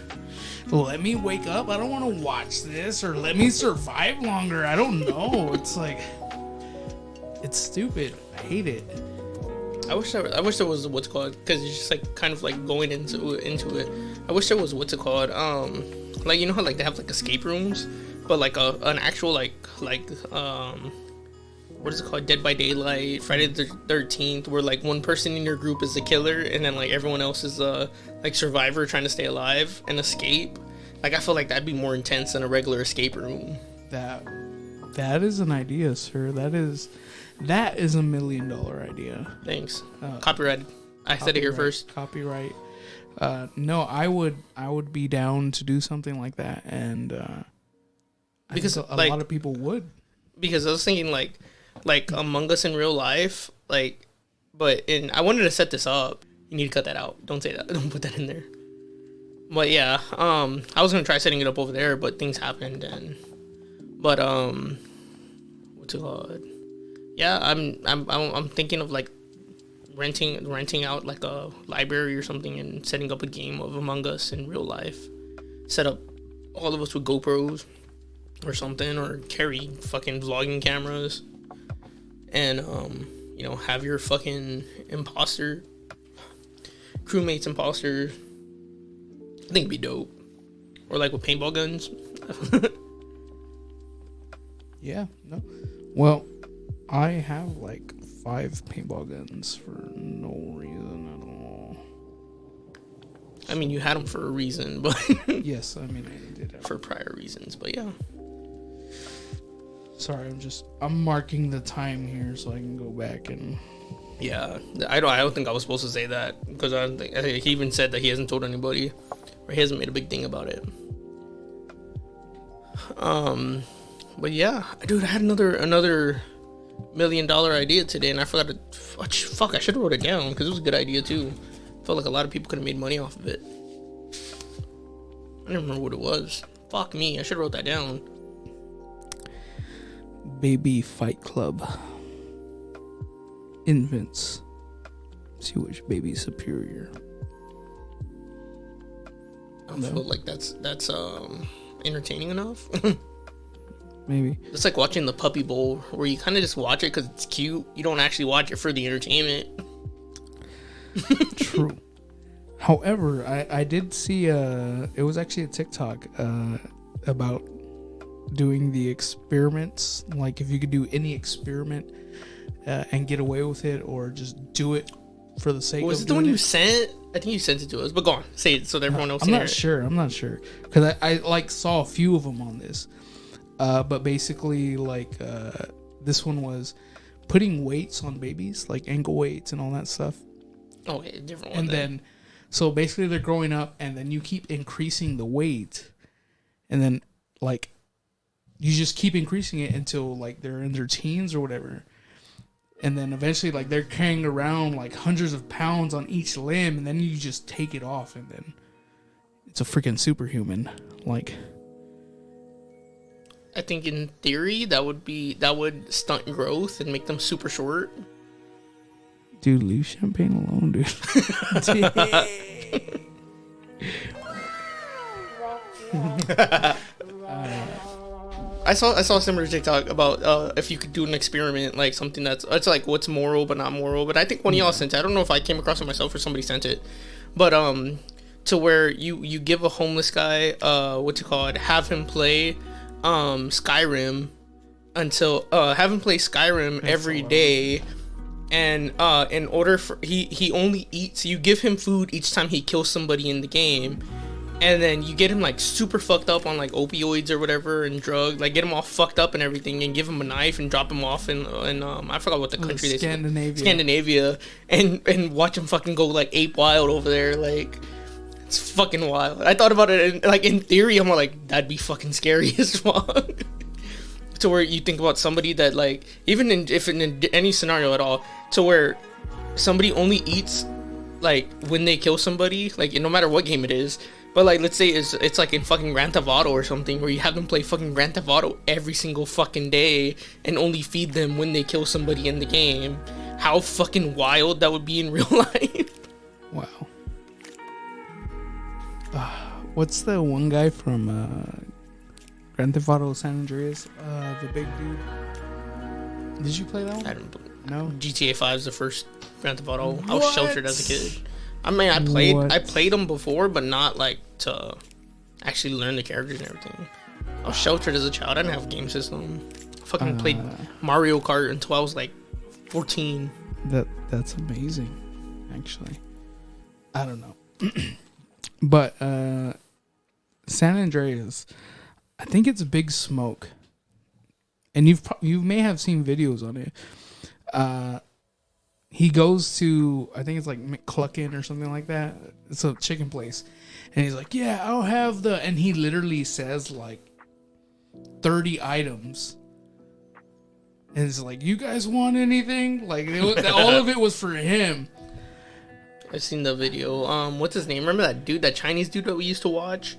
let me wake up. I don't want to watch this, or let me survive longer. I don't know. It's like, it's stupid. I hate it. I wish there was what's it called, because it's just like kind of like going into it. I wish there was what's it called, like you know how like they have like escape rooms, but like an actual like what is it called, Dead by Daylight, Friday the 13th, where like one person in your group is the killer and then like everyone else is like survivor trying to stay alive and escape. Like I feel like that'd be more intense than a regular escape room. That is an idea, sir. That is a $1 million idea. Thanks. Copyrighted. I said it here first. Copyright. No, I would be down to do something like that, and because a lot of people would. Because I was thinking like Among Us in real life, like, but I wanted to set this up. You need to cut that out. Don't say that. Don't put that in there. But yeah, I was gonna try setting it up over there, but things happened, but what's it called? Yeah, I'm thinking of like renting out like a library or something and setting up a game of Among Us in real life. Set up all of us with GoPros or something, or carry fucking vlogging cameras, and you know, have your fucking imposter crewmates imposters. I think it'd be dope. Or like with paintball guns. Yeah, no. Well, I have like 5 paintball guns for no reason at all. I mean, you had them for a reason, but Yes, I mean I did have. for prior reasons, but yeah. Sorry, I'm marking the time here so I can go back and. Yeah, I don't think I was supposed to say that, because I don't think he even said that he hasn't told anybody, or he hasn't made a big thing about it. But yeah, dude, I had another $1 million idea today, and I forgot to. Fuck, I should have wrote it down, because it was a good idea too. Felt like a lot of people could have made money off of it. I don't remember what it was. Fuck me, I should have wrote that down. Baby Fight Club invents. See which baby's superior. I feel like that's entertaining enough. Maybe. It's like watching the Puppy Bowl, where you kind of just watch it because it's cute. You don't actually watch it for the entertainment. True. However, I did see it was actually a TikTok about doing the experiments, like if you could do any experiment and get away with it, or just do it for the sake Was of it the one doing you sent? I think you sent it to us, but go on, say it so that everyone else I'm can not hear sure. I'm not sure because I like saw a few of them on this, but basically like this one was putting weights on babies, like ankle weights and all that stuff. it. Okay, different one. And then so basically they're growing up, and then you keep increasing the weight, and then like you just keep increasing it until like they're in their teens or whatever. And then eventually like they're carrying around like hundreds of pounds on each limb, and then you just take it off, and then it's a freaking superhuman. Like, I think in theory that would stunt growth and make them super short. dude, leave champagne alone, dude. I saw a similar TikTok about if you could do an experiment, like something it's like what's moral but not moral. But I think one of y'all sent it. I don't know if I came across it myself or somebody sent it. But to where you give a homeless guy have him play Skyrim until have him play Skyrim every day. And in order for he only eats, you give him food each time he kills somebody in the game. And then you get him like super fucked up on like opioids or whatever and drugs, like get him all fucked up and everything, and give him a knife and drop him off in I forgot what the country Scandinavia, and watch him fucking go like ape wild over there. Like, it's fucking wild. I thought about it, and like in theory I'm like, that'd be fucking scary as fuck. To where you think about somebody that like, even if in any scenario at all, to where somebody only eats like when they kill somebody, like no matter what game it is. But like, let's say it's like in fucking Grand Theft Auto or something, where you have them play fucking Grand Theft Auto every single fucking day and only feed them when they kill somebody in the game. How fucking wild that would be in real life. Wow. What's the one guy from Grand Theft Auto San Andreas? The big dude. Did you play that one? I don't believe. No. GTA 5 is the first Grand Theft Auto. I was sheltered as a kid. I mean, I played them before, but not like to actually learn the characters and everything. I was sheltered as a child. I didn't have a game system. I fucking played Mario Kart until I was like 14. That's amazing, actually. I don't know. But San Andreas, I think it's Big Smoke. And you may have seen videos on it. He goes to, I think it's like McCluckin or something like that. It's a chicken place. And he's like, yeah, I'll have and he literally says like 30 items. And it's like, you guys want anything? Like, all of it was for him. I've seen the video. What's his name? Remember that dude, that Chinese dude that we used to watch?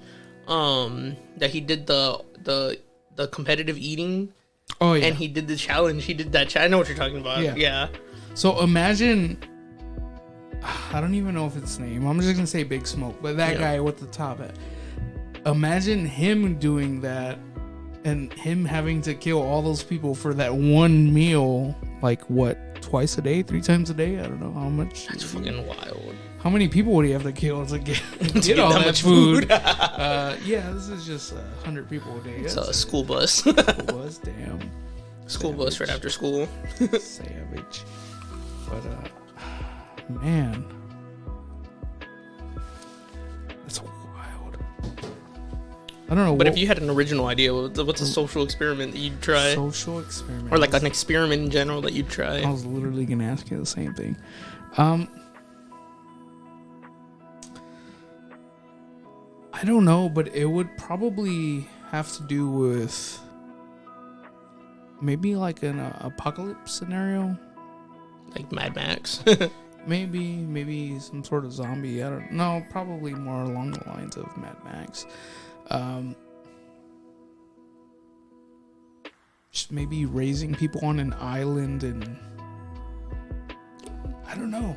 That he did the competitive eating. Oh, yeah. And he did the challenge. He did that challenge. I know what you're talking about. Yeah. So imagine, I don't even know if it's his name. I'm just going to say Big Smoke. But that guy with the top hat. imagine him doing that and him having to kill all those people for that one meal. Like, what, twice a day, 3 times a day? I don't know how much. That's fucking wild. How many people would he have to kill to get get all that that much food? Yeah, this is just 100 people a day. It's a school bus. School bus, damn. School bus right after school. Savage. But, man. That's wild. I don't know. But if you had an original idea, what's a social experiment that you'd try? Social experiment. Or like an experiment in general that you'd try? I was literally going to ask you the same thing. I don't know, but it would probably have to do with maybe like an apocalypse scenario. Like Mad Max? Maybe some sort of zombie. I don't know. Probably more along the lines of Mad Max. Just maybe raising people on an island, and I don't know.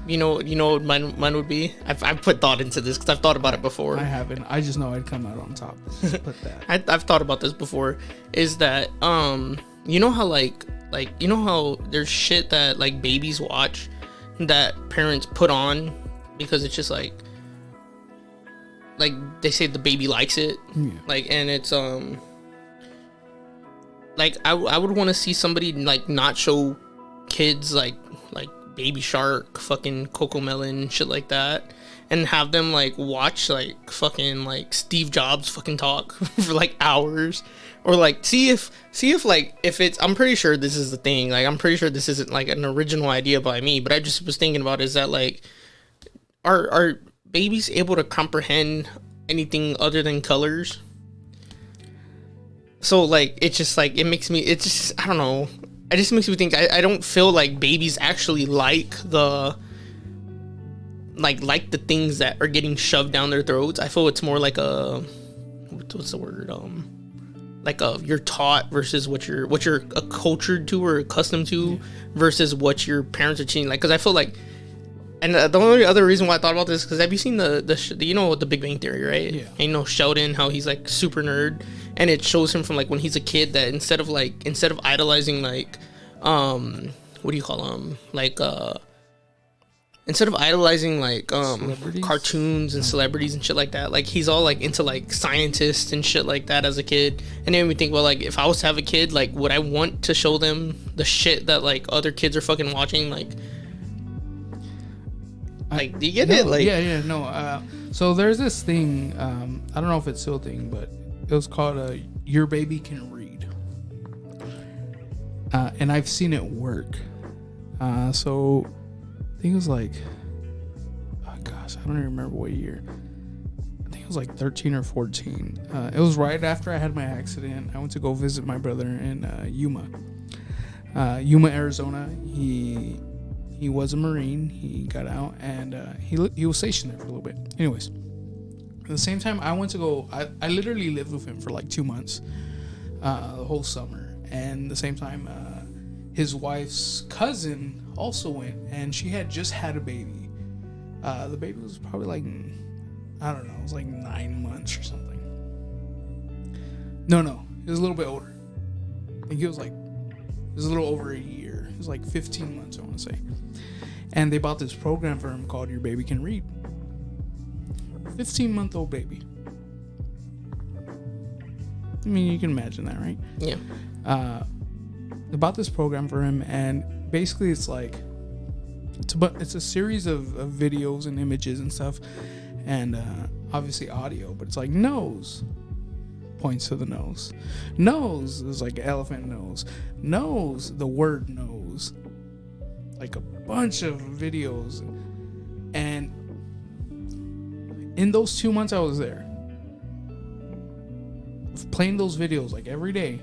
You know what mine would be? I've put thought into this because I've thought about it before. I haven't. I just know I'd come out on top. Just put that. I've thought about this before. Is that you know how like you know how there's shit that like babies watch that parents put on because it's just like they say the baby likes it. Yeah. Like, and it's like I would want to see somebody like not show kids like Baby Shark, fucking Cocomelon, shit like that, and have them like watch like fucking like Steve Jobs fucking talk for like hours, or like see if like if it's, I'm pretty sure this is the thing, like I'm pretty sure this isn't like an original idea by me, but I just was thinking about is that like are babies able to comprehend anything other than colors? So like it's just like it just I don't know. It just makes me think I don't feel like babies actually like the things that are getting shoved down their throats. I feel it's more like what's the word? You're taught versus what you're acculturated to or accustomed to versus what your parents are teaching. Like, because I feel like, and the only other reason why I thought about this, because have you seen the you know the Big Bang Theory, right? Yeah. And you know Sheldon, how he's like super nerd, and it shows him from like when he's a kid that instead of idolizing like what do you call them, like instead of idolizing like cartoons and celebrities and shit like that, like he's all like into like scientists and shit like that as a kid. And it made me think, well, like if I was to have a kid, like would I want to show them the shit that like other kids are fucking watching? Like do you get it? Like so there's this thing, I don't know if it's still a thing, but it was called Your Baby Can Read, and I've seen it work. So I think it was like, oh gosh, I don't even remember what year. I think it was like 13 or 14. It was right after I had my accident. I went to go visit my brother in Yuma, Arizona. He was a Marine. He got out, and he was stationed there for a little bit. Anyways, at the same time, I went to go. I literally lived with him for like 2 months, the whole summer. And the same time, his wife's cousin also went, and she had just had a baby. The baby was probably like, I don't know, it was like 9 months or something. No, he was a little bit older. I think it was a little over a year. It was like 15 months, I want to say. And they bought this program for him called Your Baby Can Read. 15-month-old baby. I mean, you can imagine that, right? Yeah. They bought this program for him, and basically it's like it's a series of videos and images and stuff, and obviously audio, but it's like nose points to the nose. Nose is like elephant nose. Nose, the word nose. Like a bunch of videos. And in those 2 months I was there, playing those videos like every day,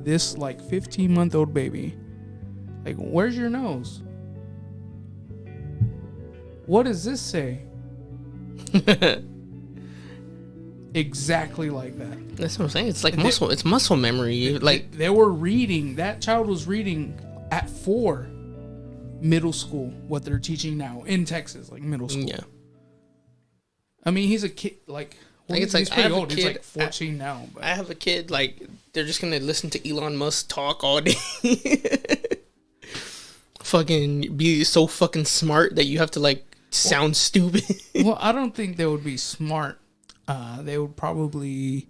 this like 15-month-old baby, like, where's your nose? What does this say? Exactly like that. That's what I'm saying. It's like muscle. It's muscle memory. Like they were reading. That child was reading at 4, middle school. What they're teaching now in Texas, like middle school. Yeah. I mean, he's a kid. Like, well, Like, it's he's like, I pretty have a old. He's kid- like 14 now. But I have a kid, like, they're just gonna listen to Elon Musk talk all day. Fucking be so fucking smart that you have to, like, sound stupid. well, I don't think they would be smart. They would probably.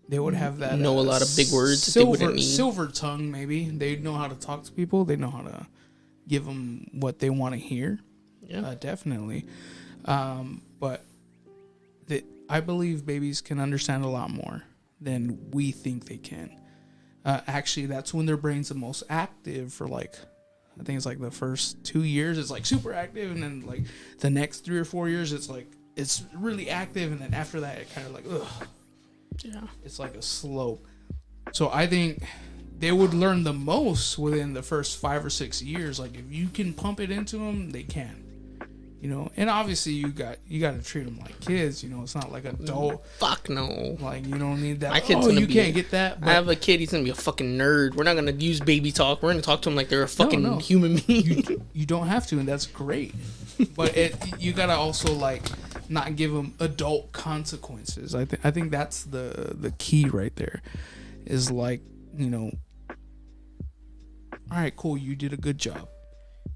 They would have that Know a lot of big words that they wouldn't need. silver tongue, maybe. They know how to talk to people. They know how to give them what they want to hear. Yeah. Definitely. But I believe babies can understand a lot more than we think they can. Actually, that's when their brain's the most active for, like, I think it's like the first 2 years, it's like super active. And then, like, the next 3 or 4 years, it's like, it's really active. And then after that, it kind of like, ugh. Yeah. It's like a slope. So I think they would learn the most within the first 5 or 6 years. Like, if you can pump it into them, they can. You know, and obviously you got to treat them like kids. You know, it's not like adult. Fuck no. Like, you don't need that. My kid's gonna you be- can't get that. I have a kid, he's gonna be a fucking nerd. We're not gonna use baby talk. We're gonna talk to him like they're a fucking no. human being. You don't have to, and that's great. But you gotta also, like, not give them adult consequences. I think that's the key right there. Is, like, you know, all right, cool, you did a good job.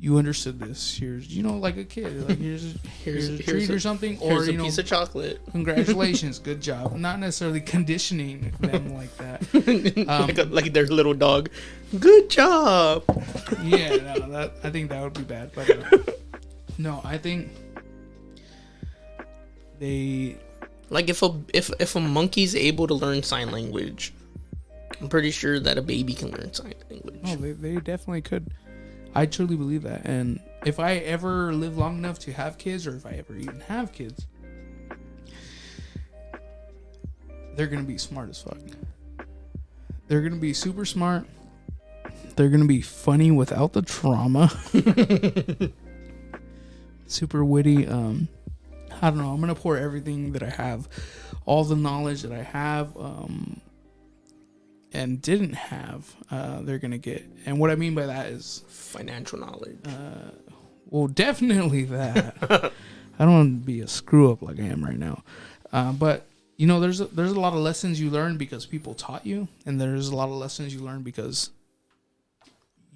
You understood this. Here's, you know, like a kid, like here's a treat or something, or, Here's a you know, piece of chocolate. congratulations, good job. Not necessarily conditioning them like that. Like their little dog. Good job. Yeah, no, I think that would be bad. But no, I think they. Like if a monkey's able to learn sign language, I'm pretty sure that a baby can learn sign language. Oh, they definitely could. I truly believe that. And if I ever live long enough to have kids, or if I ever even have kids, they're going to be smart as fuck. They're going to be super smart. They're going to be funny without the trauma. Super witty. I don't know. I'm going to pour everything that I have, all the knowledge that I have, and didn't have, they're gonna get. And what I mean by that is Financial knowledge. well, definitely that. I don't want to be a screw up like I am right now, but you know, there's a lot of lessons you learn because people taught you, and there's a lot of lessons you learn because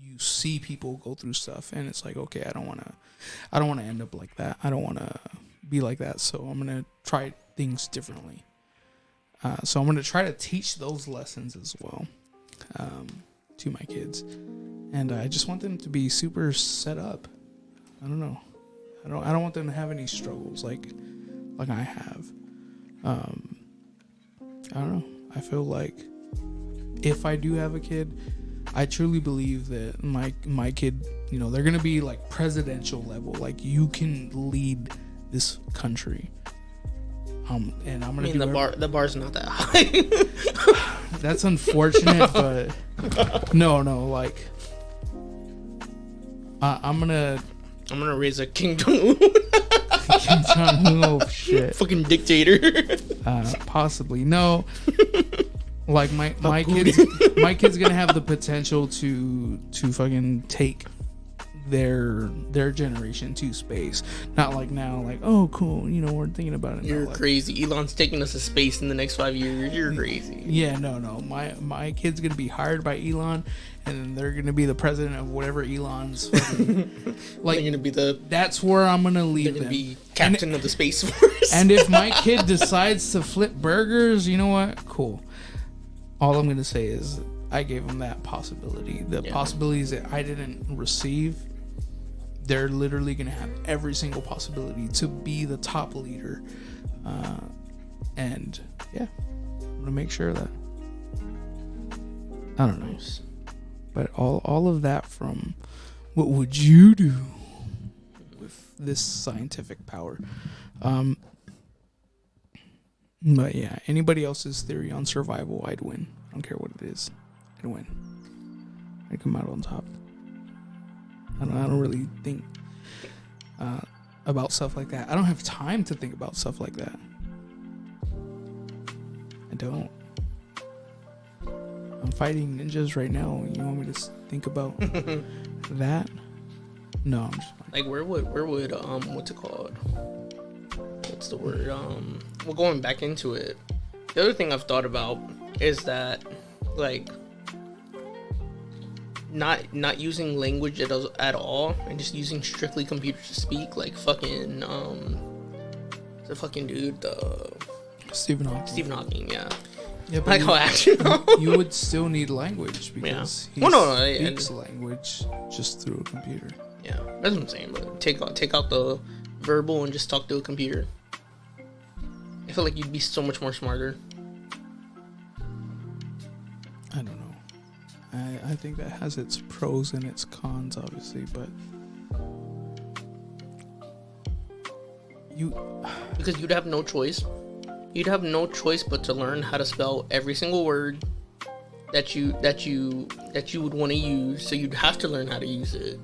you see people go through stuff, and it's like, okay, I don't want to end up like that. I don't want to be like that, so I'm gonna try things differently. So I'm going to try to teach those lessons as well to my kids. And I just want them to be super set up. I don't know. I don't want them to have any struggles like I have. I don't know. I feel like if I do have a kid, I truly believe that my kid, you know, they're going to be like presidential level. Like, you can lead this country. And I'm gonna do the bar's not that high. That's unfortunate, but no, like I'm gonna raise a Kim Jong-un. Kim Jong-un, oh shit, Fucking dictator. Possibly no. Like my kid's gonna have the potential to fucking take their generation to space. Not like now, like, oh cool, you know, we're thinking about it. You're like, crazy. Elon's taking us to space in the next 5 years. You're crazy. Yeah, no. My kid's gonna be hired by Elon, and then they're gonna be the president of whatever Elon's fucking, like, They're gonna be that's where I'm gonna leave they're gonna them. be captain of the Space Force. And if my kid decides to flip burgers, you know what? Cool. All I'm gonna say is I gave him that possibility. The possibilities that I didn't receive, they're literally going to have every single possibility to be the top leader. And yeah, I'm going to make sure of that. I don't know. But all of that from what would you do with this scientific power? But yeah, anybody else's theory on survival, I'd win. I don't care what it is. I'd win. I'd come out on top. I don't really think about stuff like that. I don't have time to think about stuff like that. I don't. I'm fighting ninjas right now. You want me to think about that? No, I'm just fine. Like where would what's what's the word? Well, going back into it, the other thing I've thought about is that, like, not using language at all, and just using strictly computer to speak, like fucking the fucking dude, Stephen Hawking. Stephen Hawking, yeah. Yeah, but Like how actually you would still need language because he speaks language just through a computer. Yeah, that's what I'm saying. But take out the verbal and just talk to a computer. I feel like you'd be so much more smarter. I don't know. I think that has its pros and its cons, obviously, but because you'd have no choice. You'd have no choice but to learn how to spell every single word that you would want to use. So you'd have to learn how to use it.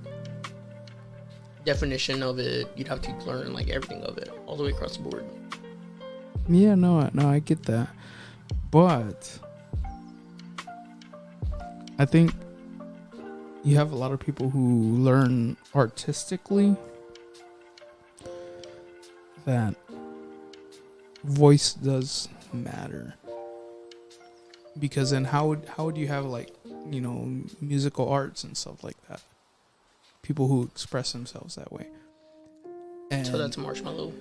Definition of it, you'd have to learn like everything of it, all the way across the board. Yeah, no, I get that, but I think you have a lot of people who learn artistically that voice does matter, because then how would you have, like, you know, musical arts and stuff like that, people who express themselves that way? And so that's Marshmallow.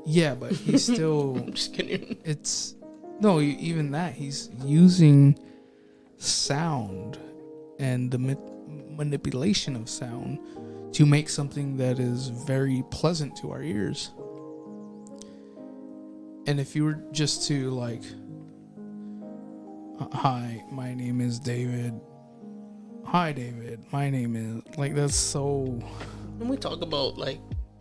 Yeah, but he's still I'm just kidding. It's no, even that, he's using sound and the manipulation of sound to make something that is very pleasant to our ears. And if you were just to, like, hi, my name is David. Hi, David. My name is, like, that's so. When we talk about like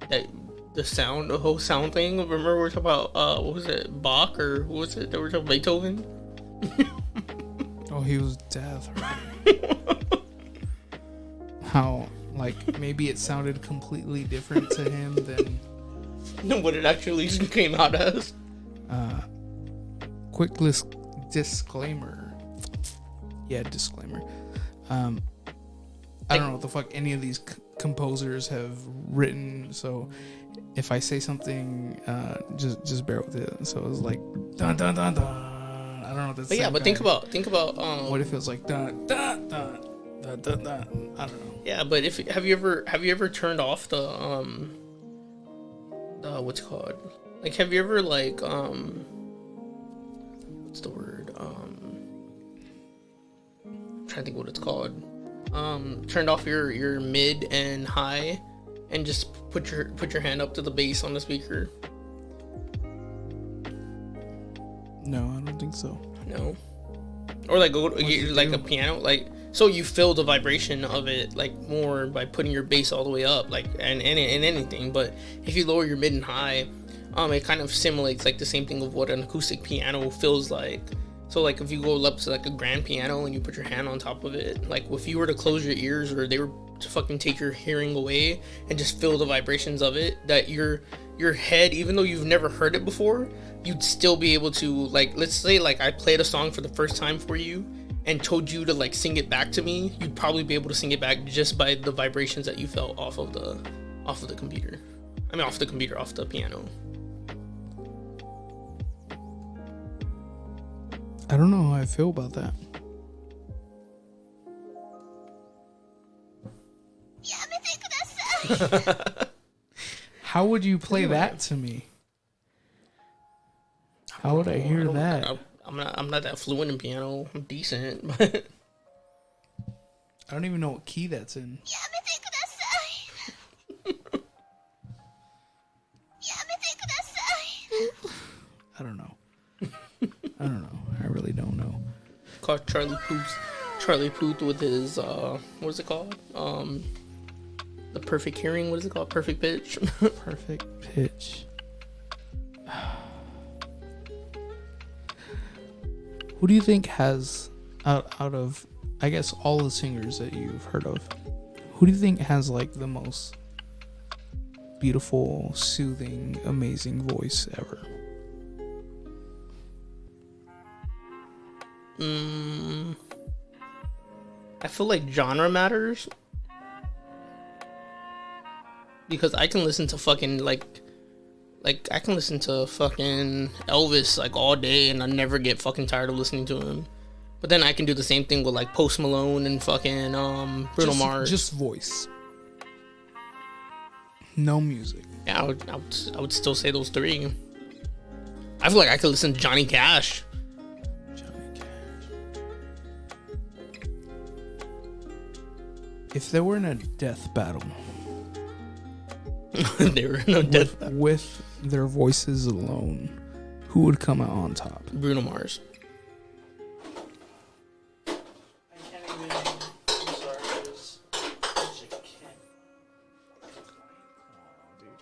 that, the whole sound thing. Remember we were talking about what was it, Bach, or what was it that we were talking Beethoven? Oh, he was deaf. Right? How, like, maybe it sounded completely different to him than what it actually came out as. Quick disclaimer. Yeah, disclaimer. I don't know what the fuck any of these composers have written, so if I say something, just bear with it. So it's like dun dun dun dun. I don't know what that's. But yeah, but think about what it feels like dun dun dun dun dun dun. I don't know. Yeah, but have you ever turned off the what's it called? Like, have you ever, like, what's the word? I'm trying to think what it's called. Turned off your mid and high, and just put your hand up to the bass on the speaker. No, I don't think so. No. Or like go like a piano, like, so you feel the vibration of it, like, more by putting your bass all the way up, like, and anything. But if you lower your mid and high, it kind of simulates like the same thing of what an acoustic piano feels like. So like if you go up to like a grand piano and you put your hand on top of it, like if you were to close your ears, or they were to fucking take your hearing away and just feel the vibrations of it, that your head, even though you've never heard it before, you'd still be able to, like, let's say like I played a song for the first time for you and told you to like sing it back to me, you'd probably be able to sing it back just by the vibrations that you felt off of the computer. I mean, off the piano. I don't know how I feel about that. How would you play that to me? How would I hear that? I'm not that fluent in piano. I'm decent, but I don't even know what key that's in. I don't know. I really don't know. Called Charlie Puth with his what's it called? The perfect hearing. What is it called? Perfect pitch. Perfect pitch. Who do you think has, out of, I guess, all the singers that you've heard of, who do you think has like the most beautiful, soothing, amazing voice ever? I feel like genre matters, because I can listen to fucking like I can listen to fucking Elvis like all day and I never get fucking tired of listening to him. But then I can do the same thing with like Post Malone and fucking Bruno Mars. Just voice. No music. Yeah, I would still say those three. I feel like I could listen to Johnny Cash. If they were in a death battle, They were in a death battle. with their voices alone, who would come out on top? Bruno Mars.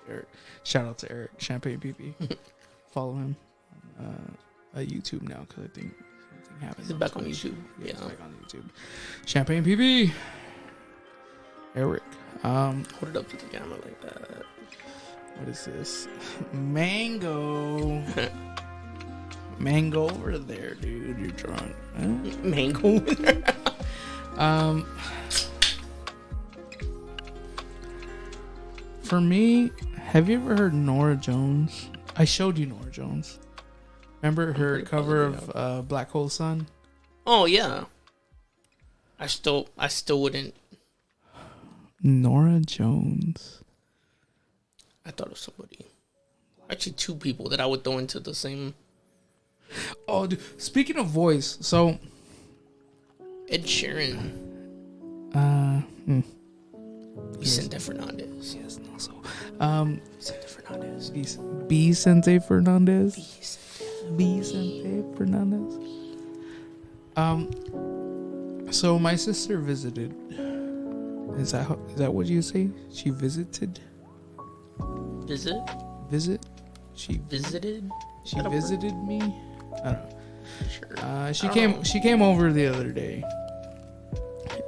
Eric. Shout out to Eric Champagne PP. Follow him on YouTube now because I think something happened. Is it back on YouTube? Yeah, it's Yeah. back on YouTube. Champagne PP. Eric. Hold it up to the camera like that. What is this? Mango. Mango over there, dude. You're drunk. Huh? Mango. For me, have you ever heard Norah Jones? I showed you Norah Jones. Remember her cover of Black Hole Sun? Oh yeah. I still wouldn't. Norah Jones. I thought of somebody. Actually, two people that I would throw into the same. Oh, dude. Speaking of voice, so Ed Sheeran. Vicente Fernandez. yes, also Vicente Fernandez. Vicente Fernandez. Vicente Fernandez. So my sister visited. Is that what you say? She visited. Visit? She Visited? She visited me. I don't know. Sure. She came over the other day,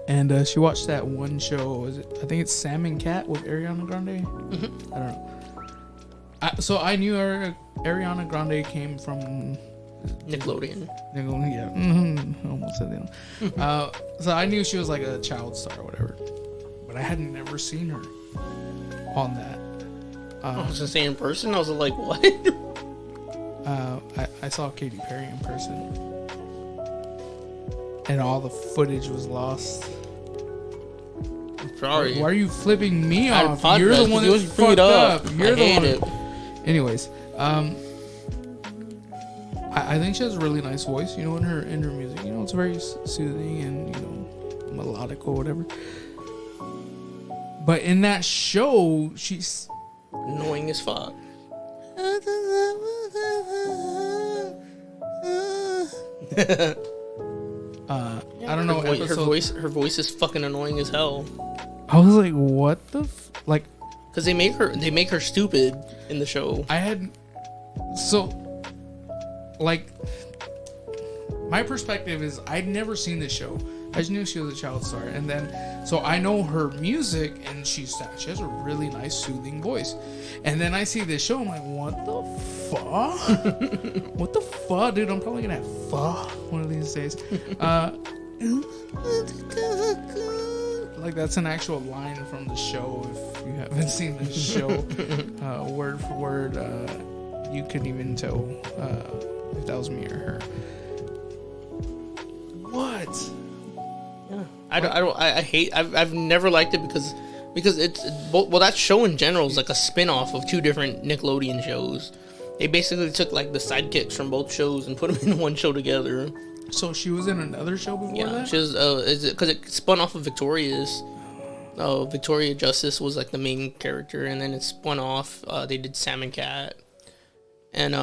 and she watched that one show. I think it's Sam and Cat with Ariana Grande. I don't know. So I knew Ariana Grande came from Nickelodeon. Yeah, almost said that. So I knew she was like a child star or whatever, but I had never seen her on that. I was gonna say in person. I was like, what? I saw Katy Perry in person, and all the footage was lost. I'm sorry. Why are you flipping me I off? apologize, You're the one you that bring it fucked up. You're I the hate one. it. Anyways, I think she has a really nice voice. You know, in her music, you know, it's very soothing and melodic or whatever. But in that show, she's Annoying as fuck. I don't know. Her voice is fucking annoying as hell. I was like, what the like? Cause they make her stupid in the show. Like, my perspective is I'd never seen this show. I just knew she was a child star, and then so I know her music, and she has a really nice soothing voice. And then I see this show, I'm like, what the fuck? What the fuck, dude? I'm probably gonna have fuck one of these days. Like that's an actual line from the show. If you haven't seen the show, word for word, you couldn't even tell if that was me or her. What? Yeah. I hate. I've never liked it because it's well, that show in general is like a spin-off of two different Nickelodeon shows. They basically took like the sidekicks from both shows and put them in one show together. So she was in another show before Yeah, that? she was. Is it because it spun off of Victoria's? Victoria Justice was like the main character, and then it spun off. They did Sam and Cat, and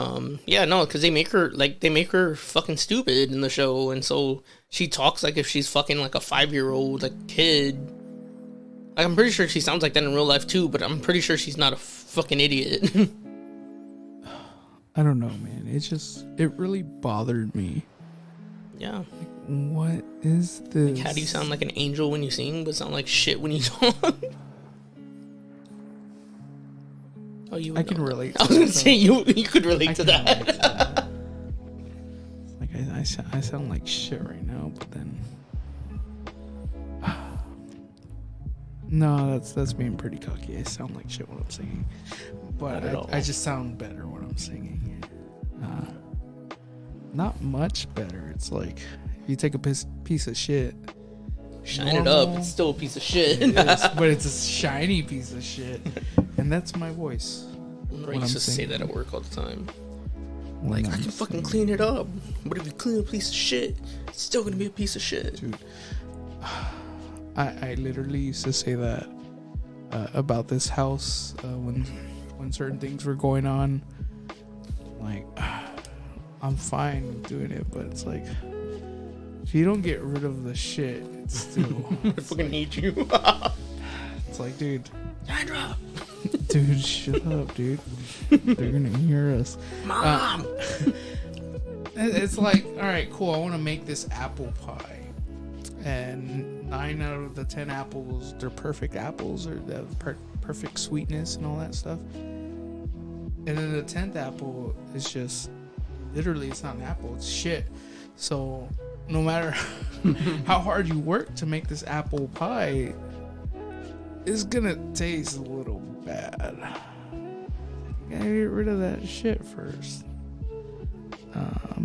yeah, no, because they make her fucking stupid in the show, and so she talks like if she's fucking like a 5-year-old like kid. Like, I'm pretty sure she sounds like that in real life too, but I'm pretty sure she's not a fucking idiot. I don't know, man. It really bothered me. Yeah. What is this? How do you sound like an angel when you sing, but sound like shit when you talk? Oh, you. I can relate. I was gonna say you could relate to that. Relate to that. Like I sound like shit right now, but then No, that's being pretty cocky. I sound like shit when I'm singing, but Not at all. I just sound better when I'm singing. Not much better. It's like if you take a piece of shit, Shine it up. It's still a piece of shit. it is, but it's a shiny piece of shit, and that's my voice. I used to say that at work all the time. When Like, I I'm can fucking singing. clean it up. But if you clean a piece of shit, it's still gonna be a piece of shit. Dude, I literally used to say that about this house when certain things were going on. Like, I'm fine with doing it, but it's like if you don't get rid of the shit, it's still. I fucking hate you. It's like, dude, Sandra! dude, shut up, dude. They're gonna hear us. Mom! It's like, all right, cool. I want to make this apple pie, and 9 out of the 10 apples, they're perfect apples, or they have perfect sweetness and all that stuff. And then the 10th apple is just literally, it's not an apple, it's shit. So no matter how hard you work to make this apple pie, it's gonna taste a little bad. You gotta get rid of that shit first.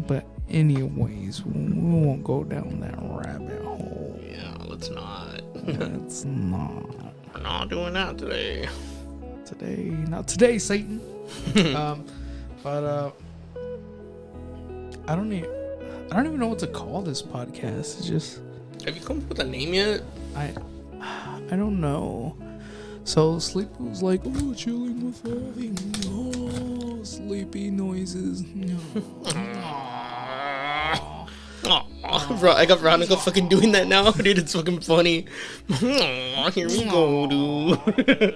But anyways, we won't go down that rabbit hole. Yeah, let's not. It's not We're not doing that today. today. Not today, Satan. But I don't even know what to call this podcast. It's just Have you come up with a name yet? I don't know. So Sleep was like, oh, chilling with Ravi. Oh, sleepy noises. Oh, bro, I got Veronica fucking doing that now, dude. It's fucking funny. Here we go, dude.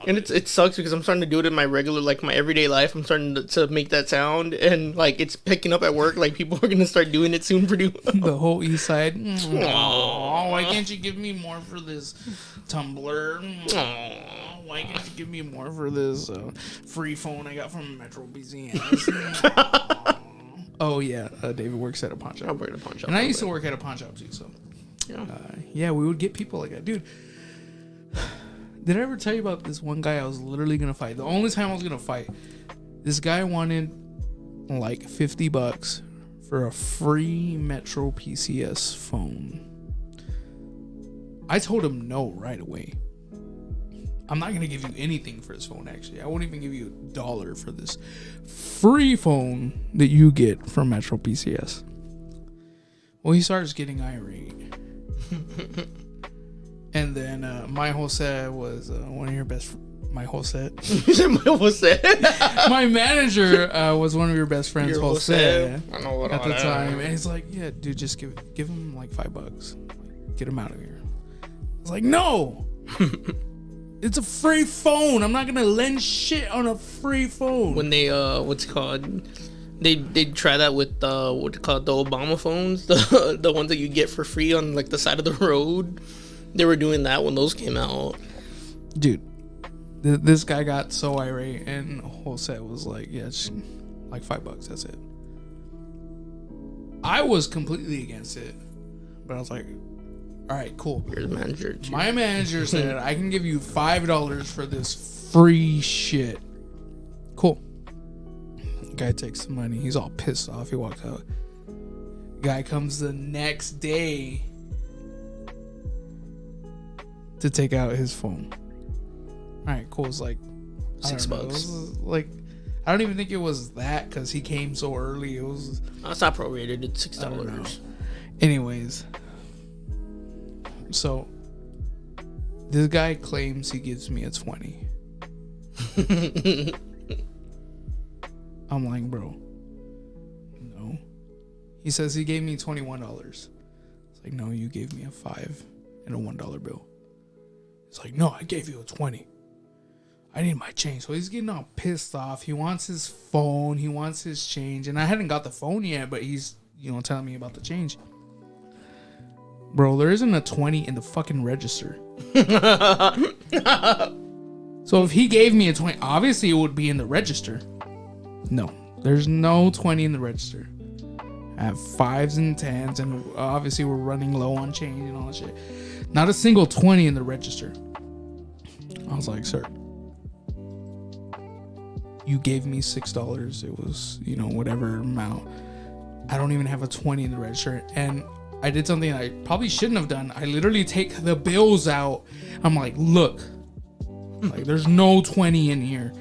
And it sucks because I'm starting to do it in my regular, like my everyday life. I'm starting to make that sound, and like it's picking up at work. Like people are gonna start doing it soon pretty well. The whole east side. Oh, why can't you give me more for this tumbler? Why can't you give me more for this free phone I got from Metro BZS? Oh yeah, David works at a pawn I'll shop, bring the punch up. and I used to work at a pawn shop too. So Yeah. yeah, we would get people like that, dude. Did I ever tell you about this one guy I was literally gonna fight? The only time I was gonna fight, this guy wanted like $50 for a free Metro PCS phone. I told him no right away. I'm not gonna give you anything for this phone. Actually, I won't even give you $1 for this free phone that you get from Metro PCS. Well, he starts getting irate. And then my whole set was one of your best. My whole set. What's that? My manager was one of your best friends. Your Whole set I know what at the I time, and he's like, "Yeah, dude, just give him like $5. Like, get him out of here." I was like, "No, it's a free phone. I'm not gonna lend shit on a free phone." When they what's it called? They try that with what they call the Obama phones, the ones that you get for free on like the side of the road. They were doing that when those came out. Dude, this guy got so irate, and whole set was like, "Yeah, just like $5. That's it." I was completely against it, but I was like, "All right, cool." You're the manager. Too. My manager said I can give you $5 for this free shit. Cool. Guy takes the money. He's all pissed off. He walks out. Guy comes the next day to take out his phone. All right, cool. It's like I don't know, $6. it was like I don't even think it was that because he came so early. It was. Oh, it's not prorated. It's I don't know. $6. Anyways, so this guy claims he gives me a 20. I'm like, bro, no. He says he gave me $21. It's like, no, you gave me a $5 and a $1 bill. It's like, no, I gave you a 20. I need my change. So he's getting all pissed off. He wants his phone. He wants his change. And I hadn't got the phone yet, but he's, telling me about the change. Bro, there isn't a 20 in the fucking register. So if he gave me a 20, obviously it would be in the register. No, there's no 20 in the register. I have 5s and 10s, and obviously we're running low on change and all that shit. Not a single 20 in the register. I was like, sir, you gave me $6. It was, whatever amount. I don't even have a 20 in the register. And I did something I probably shouldn't have done. I literally take the bills out. I'm like, look, like there's no 20 in here.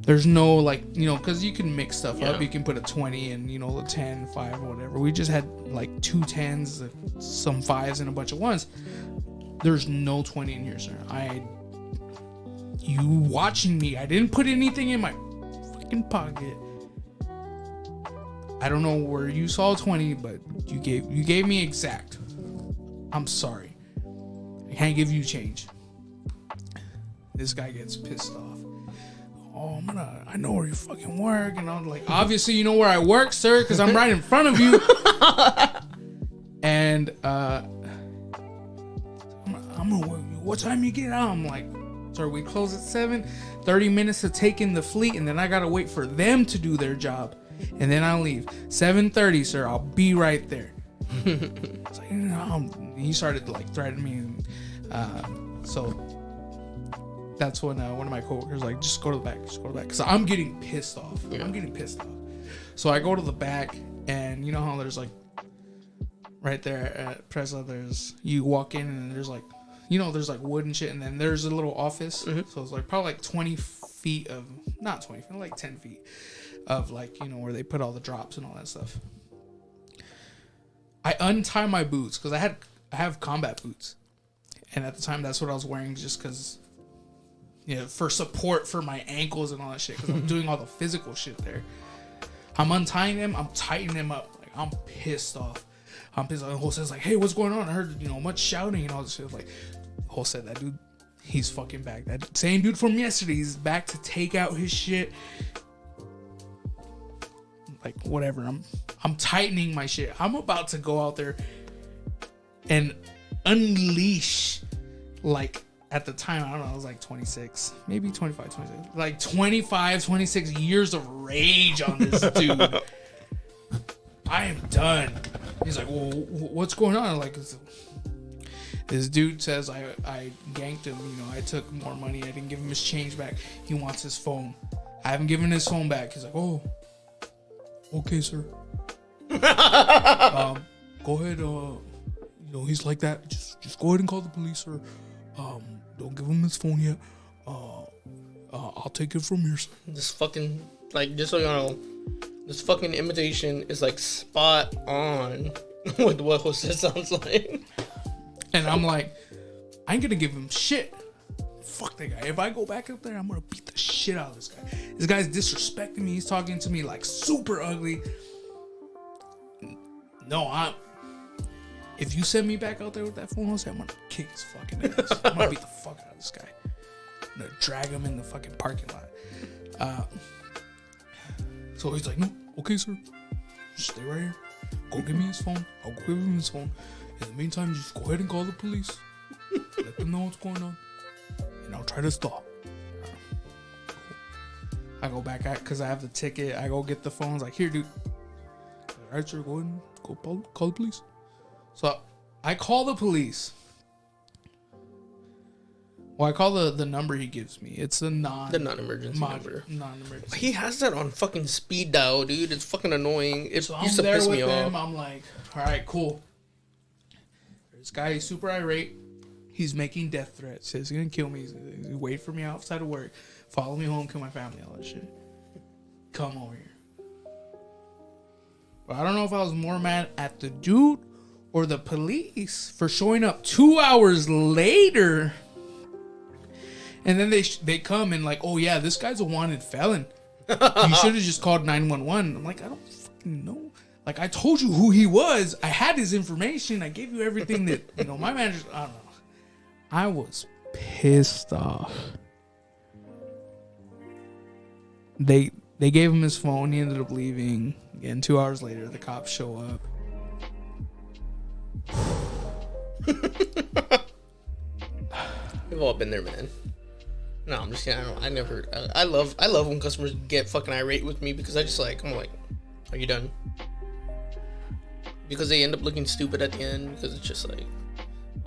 There's no because you can mix stuff up. You can put a 20 and, a 10, 5, whatever. We just had like 2 10s, some 5s, and a bunch of 1s. There's no 20 in here, sir. You watching me. I didn't put anything in my fucking pocket. I don't know where you saw 20, but you gave me exact. I'm sorry. I can't give you change. This guy gets pissed off. Oh, I know where you fucking work. And I'm like, obviously you know where I work, sir, because I'm right in front of you. And I'm gonna work. What time you get out? I'm like, sir, we close at 7. 30 minutes to take in the fleet, and then I gotta wait for them to do their job. And then I'll leave. 7:30, sir. I'll be right there. It's like, he started threatening me. So that's when one of my coworkers like, just go to the back. Just go to the back. Because I'm getting pissed off. Yeah. I'm getting pissed off. So I go to the back, and you know how there's right there at Presla, you walk in, and there's there's wood and shit, and then there's a little office. Mm-hmm. So it's probably 20 feet of, not 20 feet, like 10 feet. Of where they put all the drops and all that stuff. I untie my boots because I have combat boots, and at the time that's what I was wearing just because, for support for my ankles and all that shit because I'm doing all the physical shit there. I'm untying them, I'm tightening them up. Like I'm pissed off. And Jose's like, hey, what's going on? I heard much shouting and all this shit. Like Jose, that dude, he's fucking back. That same dude from yesterday, he's back to take out his shit. Like whatever, I'm tightening my shit. I'm about to go out there and unleash, at the time, I don't know, I was 26, maybe 25, 26, 25, 26 years of rage on this dude. I am done. He's like, well, what's going on? This dude says I ganked him. I took more money. I didn't give him his change back. He wants his phone. I haven't given his phone back. He's like, oh. Okay, sir. Go ahead. He's like that. Just go ahead and call the police, sir. Don't give him his phone yet. I'll take it from here, sir. This fucking just so you know, this fucking imitation is spot on with what Jose sounds like. And I'm like, I ain't gonna give him shit. Fuck that guy. If I go back up there, I'm gonna beat the shit out of this guy. This guy's disrespecting me. He's talking to me super ugly. No, if you send me back out there with that phone, I'm gonna kick his fucking ass. I'm gonna beat the fuck out of this guy. I'm gonna drag him in the fucking parking lot. So he's like, no, okay, sir. Just stay right here. Go give me his phone. I'll go give him his phone. In the meantime, just go ahead and call the police. Let them know what's going on. And I'll try to stop. I go back out because I have the ticket. I go get the phone. Like, here, dude. All right, sir, go ahead and go call the police. So I call the police. Well, I call the number he gives me. It's the non-emergency number. Non-emergency. He has that on fucking speed dial, dude. It's fucking annoying. So I'm there with him. I'm like, all right, cool. This guy is super irate. He's making death threats. Says he's gonna kill me. He's wait for me outside of work. Follow me home, kill my family, all that shit. Come over here. But I don't know if I was more mad at the dude or the police for showing up 2 hours later. And then they come and like, oh yeah, this guy's a wanted felon. You should have just called 911. I'm like, I don't fucking know. Like, I told you who he was. I had his information. I gave you everything that, my manager, I don't know. I was pissed off. They gave him his phone. He ended up leaving. Again, 2 hours later, the cops show up. We've all been there, man. No, I'm just kidding. I love when customers get fucking irate with me because I'm like, are you done? Because they end up looking stupid at the end because it's just like,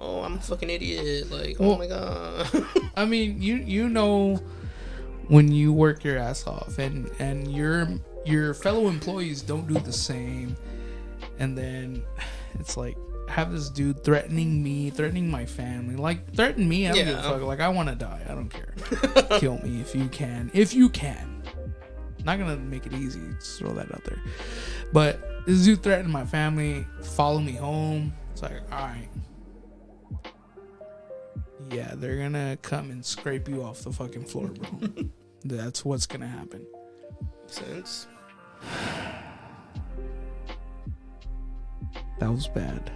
oh, I'm a fucking idiot. Like, Well, oh my god. I mean, you know, when you work your ass off and your fellow employees don't do the same, and then it's like have this dude threatening my family, like threaten me. I don't give a fuck. Like I want to die. I don't care. Kill me if you can. If you can. Not gonna make it easy. Just throw that out there. But this dude threatened my family. Follow me home. It's like, all right. Yeah, they're gonna come and scrape you off the fucking floor, bro. That's what's gonna happen. Sense. That was bad.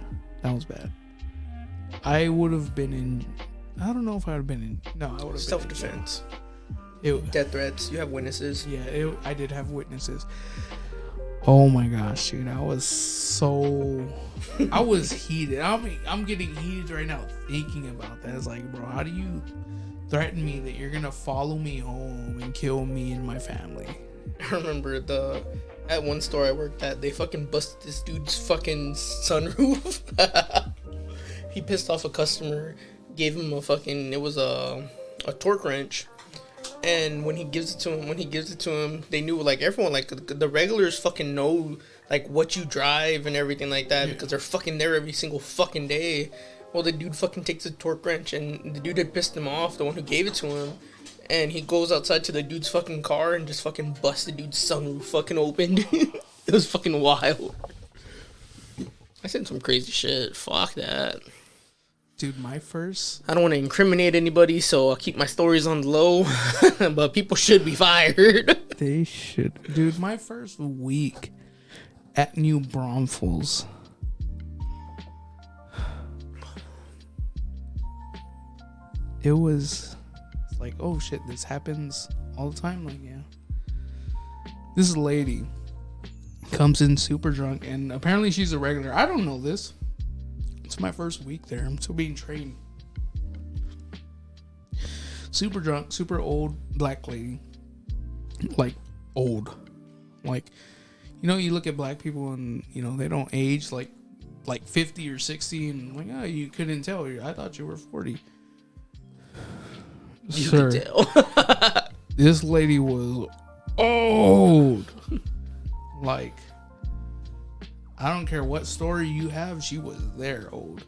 I would have been in. I don't know if I would have been in. No, I would have. Self-defense. It, Death threats. You have witnesses. Yeah, I did have witnesses. Oh my gosh, dude! I was heated. I'm getting heated right now thinking about that. It's like, bro, how do you threaten me that you're gonna follow me home and kill me and my family? I remember at one store I worked at, they fucking busted this dude's fucking sunroof. He pissed off a customer, gave him it was a torque wrench. And when he gives it to him, they knew, like, everyone, like, the regulars fucking know, like, what you drive and everything like that, because they're fucking there every single fucking day. Well, the dude fucking takes a torque wrench, and the dude had pissed him off, the one who gave it to him, and he goes outside to the dude's fucking car and just fucking busts the dude's sunroof fucking open. It was fucking wild. I said some crazy shit. Fuck that. Dude, my first... I don't want to incriminate anybody, so I'll keep my stories on the low. But people should be fired. They should. Dude, my first week at New Braunfels. It was like, oh shit, this happens all the time. Like, yeah. This lady comes in super drunk, and apparently she's a regular. I don't know this. It's my first week there. I'm still being trained. Super drunk, super old black lady. Like, old. Like, you know, you look at black people and, you know, they don't age like 50 or 60, and like, oh, you couldn't tell. I thought you were 40. You can tell. This lady was old. Like, I don't care what story you have, she was there this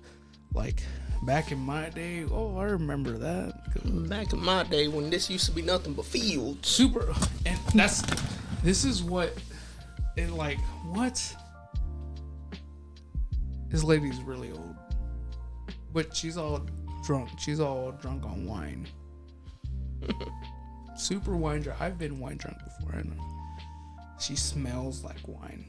Like, back in my day, oh, I remember that. Back in my day when this used to be nothing but fields. Super, and this is what, and like, what? This lady's really old. But she's all drunk. She's all drunk on wine. Super wine drunk. I've been wine drunk before, I know. She smells like wine.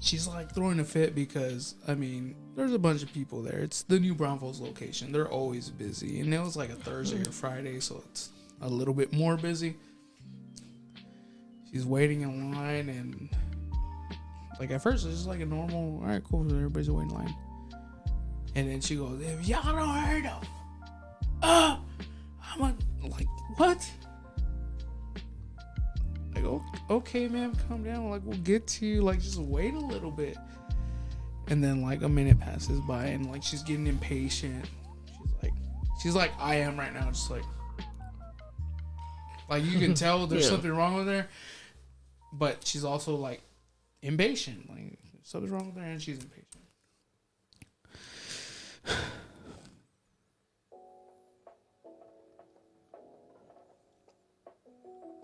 She's like throwing a fit because, I mean, there's a bunch of people there. It's the New Braunfels location. They're always busy. And it was like a Thursday or Friday, so it's a little bit more busy. She's waiting in line, and like at first it's just like a normal, all right, cool, everybody's waiting in line. And then she goes, if y'all don't hurry up, I'm like, what? Like, okay, ma'am, calm down. Like, we'll get to you. Like, just wait a little bit. And then, like, a minute passes by, and, like, she's getting impatient. She's like I am right now. Just like you can tell there's something wrong with her. But she's also, like, impatient. Like, something's wrong with her, and she's impatient.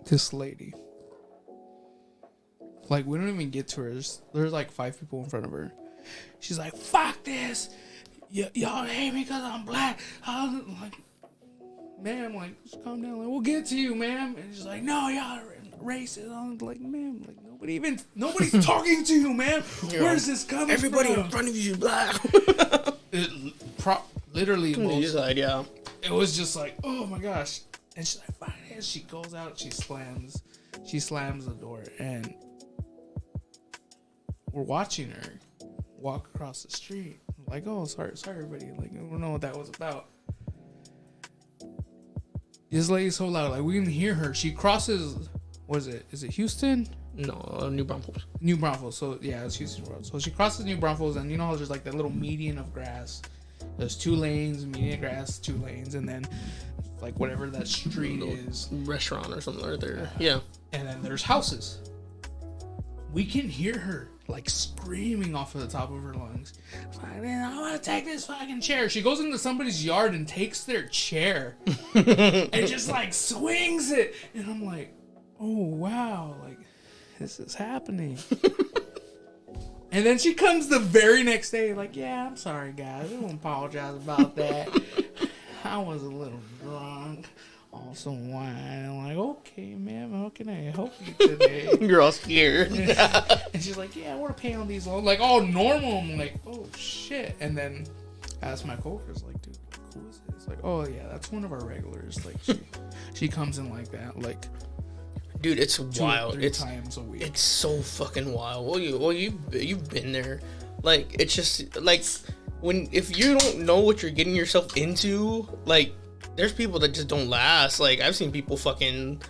This lady. Like, we don't even get to her. There's like 5 people in front of her. She's like, fuck this. Y'all hate me because I'm black. I'm like, ma'am, like, just calm down. Like, we'll get to you, ma'am. And she's like, no, y'all are racist. I'm like, ma'am, like, nobody's talking to you, ma'am. Where's this coming Everybody from? in front of you is black. Literally, Yeah. It was just like, oh my gosh. And she's like, fine. And she goes out, she slams the door, and we're watching her walk across the street. Like, oh, sorry, everybody. Like, I don't know what that was about. This lady's so loud, like, we can hear her. She crosses, what is it? Is it Houston? No, New Braunfels. New Braunfels. So yeah, it's Houston Road. So she crosses New Braunfels, and you know how there's like that little median of grass. There's 2 lanes, median grass, 2 lanes, and then like whatever that street is, Restaurant or something right there. Yeah. and then there's houses. We can hear her like screaming off of the top of her lungs. Like, man, I want to take this fucking chair. She goes into somebody's yard and takes their chair and just like swings it. And I'm like, oh wow, like this is happening. And then she comes the very next day, like, yeah, I'm sorry guys, I don't apologize about that. I was a little drunk. Also wine. I'm like, okay, ma'am, how can I help you today? You're all scared. And she's like, yeah, I want to pay on these loans. Like, all normal. I'm like, oh, shit. And then I asked my coworkers, like, dude, who is this? Like, oh, yeah, that's one of our regulars. Like, she comes in like that, like, Dude, it's 2 wild. or 3 It's times a week. It's so fucking wild. You've been there. Like, it's just like if you don't know what you're getting yourself into, like, there's people that just don't last. Like, I've seen people fucking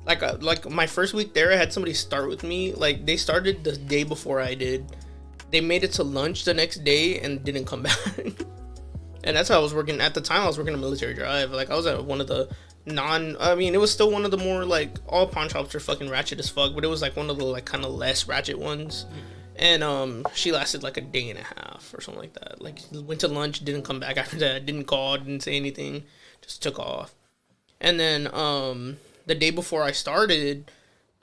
like my first week there, I had somebody start with me. Like, they started the day before I did. They made it to lunch the next day and didn't come back. And that's how I was working at the time. I was working a Military Drive. Like, I was at one of the it was still one of the more, like, all pawn shops are fucking ratchet as fuck, but it was like one of the, like, kind of less ratchet ones. And she lasted like a day and a half or something like that. Like, went to lunch, didn't come back after that, didn't call, didn't say anything, just took off. And then the day before I started,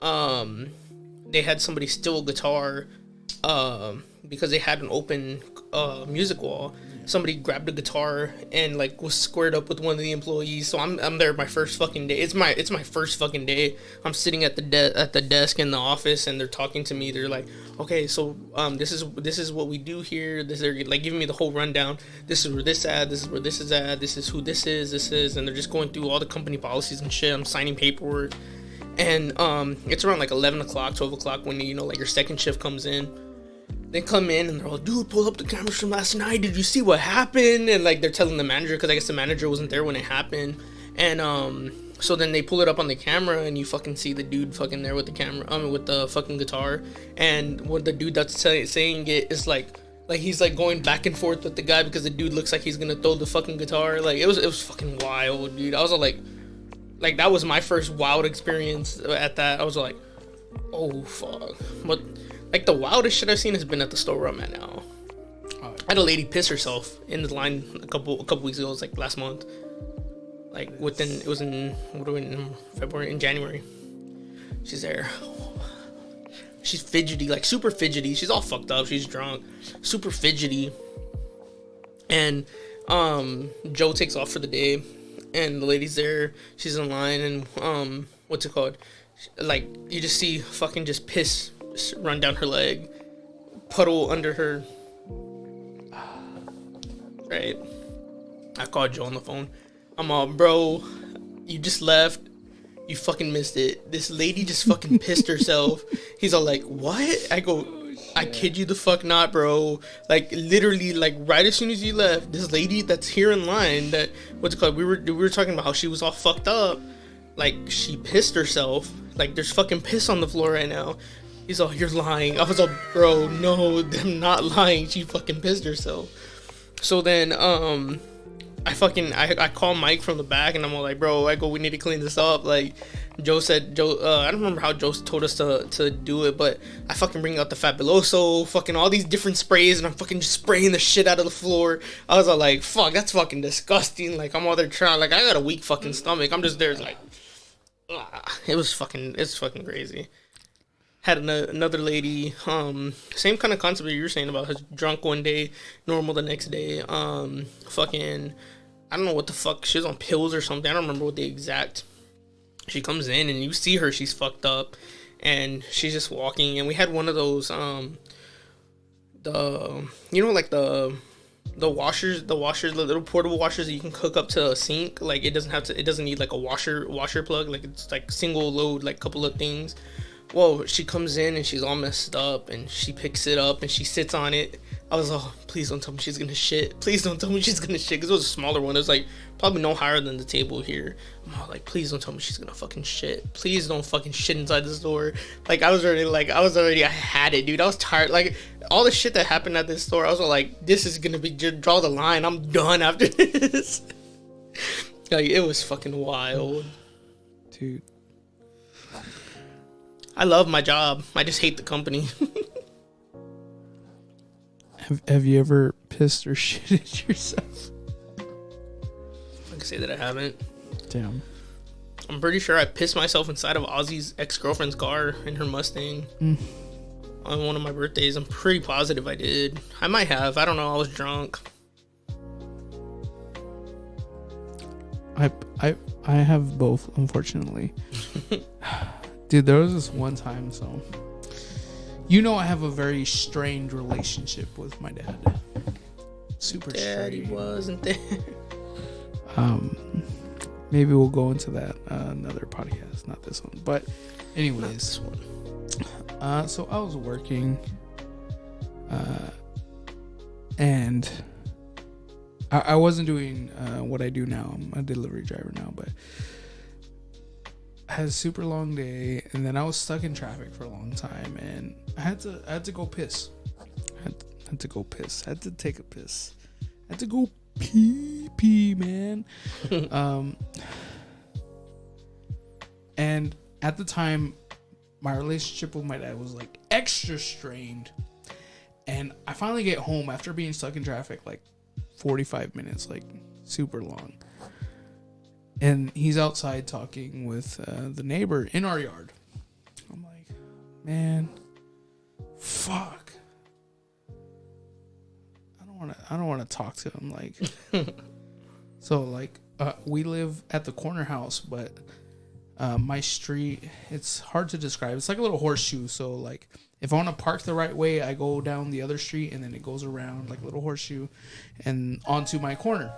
they had somebody steal a guitar because they had an open music wall. Somebody grabbed a guitar and, like, was squared up with one of the employees. So I'm there my first fucking day. It's my first fucking day. I'm sitting at the desk in the office, and they're talking to me. They're like, okay, so this is what we do here. They're like giving me the whole rundown. This is where this at. This is where this is at. This is who this is, and they're just going through all the company policies and shit. I'm signing paperwork, and it's around like 11 o'clock, 12 o'clock when like your second shift comes in. They come in and they're all, dude, pull up the cameras from last night. Did you see what happened? And, like, they're telling the manager, because I guess the manager wasn't there when it happened. And so then they pull it up on the camera, and you fucking see the dude fucking there with the camera, with the fucking guitar. And what the dude that's saying it is like he's like going back and forth with the guy because the dude looks like he's gonna throw the fucking guitar. Like, it was fucking wild, dude. I was all like that was my first wild experience at that. I was like, oh fuck. But like, the wildest shit I've seen has been at the store where I'm at now. I had a lady piss herself in the line a couple weeks ago. It was like last month. Like, it was in February, in January. She's there. She's fidgety, like super fidgety. She's all fucked up. She's drunk, super fidgety. And Joe takes off for the day, and the lady's there. She's in line, and what's it called? Like, you just see fucking just piss run down her leg, puddle under her. Right. I called Joe on the phone. I'm all, bro, you just left. You fucking missed it. This lady just fucking pissed herself. He's all like, what? I go, I kid you the fuck not, bro. Like, literally, like, right as soon as you left, this lady that's here in line, that, what's it called? We were talking about how she was all fucked up. Like, she pissed herself. Like, there's fucking piss on the floor right now. He's all, you're lying. I was all, bro, no, I'm not lying. She fucking pissed herself. So then, I call Mike from the back, and I'm all like, bro, I go, we need to clean this up. Like, I don't remember how Joe told us to do it, but I fucking bring out the Fabuloso, fucking all these different sprays, and I'm fucking just spraying the shit out of the floor. I was all like, fuck, that's fucking disgusting. Like, I'm all there trying, like, I got a weak fucking stomach. I'm just there, like, it's fucking crazy. Had another lady, same kind of concept that you were saying about her, drunk one day, normal the next day, fucking, I don't know what the fuck, she was on pills or something, I don't remember what the exact, she comes in and you see her, she's fucked up, and she's just walking, and we had one of those, the washers, the little portable washers that you can hook up to a sink, like, it doesn't need like a washer plug, like, it's like single load, like, couple of things. Well, she comes in and she's all messed up, and she picks it up and she sits on it I was like, oh, please don't tell me she's gonna shit. Please don't tell me she's gonna shit. Because it was a smaller one. It was like probably no higher than the table here. I'm all like, please don't tell me she's gonna fucking shit. Please don't fucking shit inside this store. Like, I had it, dude. I was tired. Like, all the shit that happened at this store, I was like, this is gonna be, just draw the line. I'm done after this. Like, it was fucking wild. Dude. I love my job. I just hate the company. Have you ever pissed or shitted yourself? I can say that I haven't. Damn. I'm pretty sure I pissed myself inside of Ozzy's ex-girlfriend's car in her Mustang on one of my birthdays. I'm pretty positive I did. I might have. I don't know. I was drunk. I have both, unfortunately. Dude, there was this one time, so you know I have a very strained relationship with my dad. Super Daddy strained. wasn't there. Maybe we'll go into that another podcast, not this one. But anyways, This one. so I was working, and I wasn't doing what I do now. I'm a delivery driver now, but I had a super long day, and then I was stuck in traffic for a long time, and I had to go piss. I had to go piss. I had to take a piss. I had to go pee, man. And at the time, my relationship with my dad was like extra strained, and I finally get home after being stuck in traffic like 45 minutes, like super long. And he's outside talking with the neighbor in our yard. I'm like, man, fuck. I don't want to talk to him. Like, so like, we live at the corner house, but my street, it's hard to describe. It's like a little horseshoe. So like, if I want to park the right way, I go down the other street, and then it goes around like a little horseshoe and onto my corner.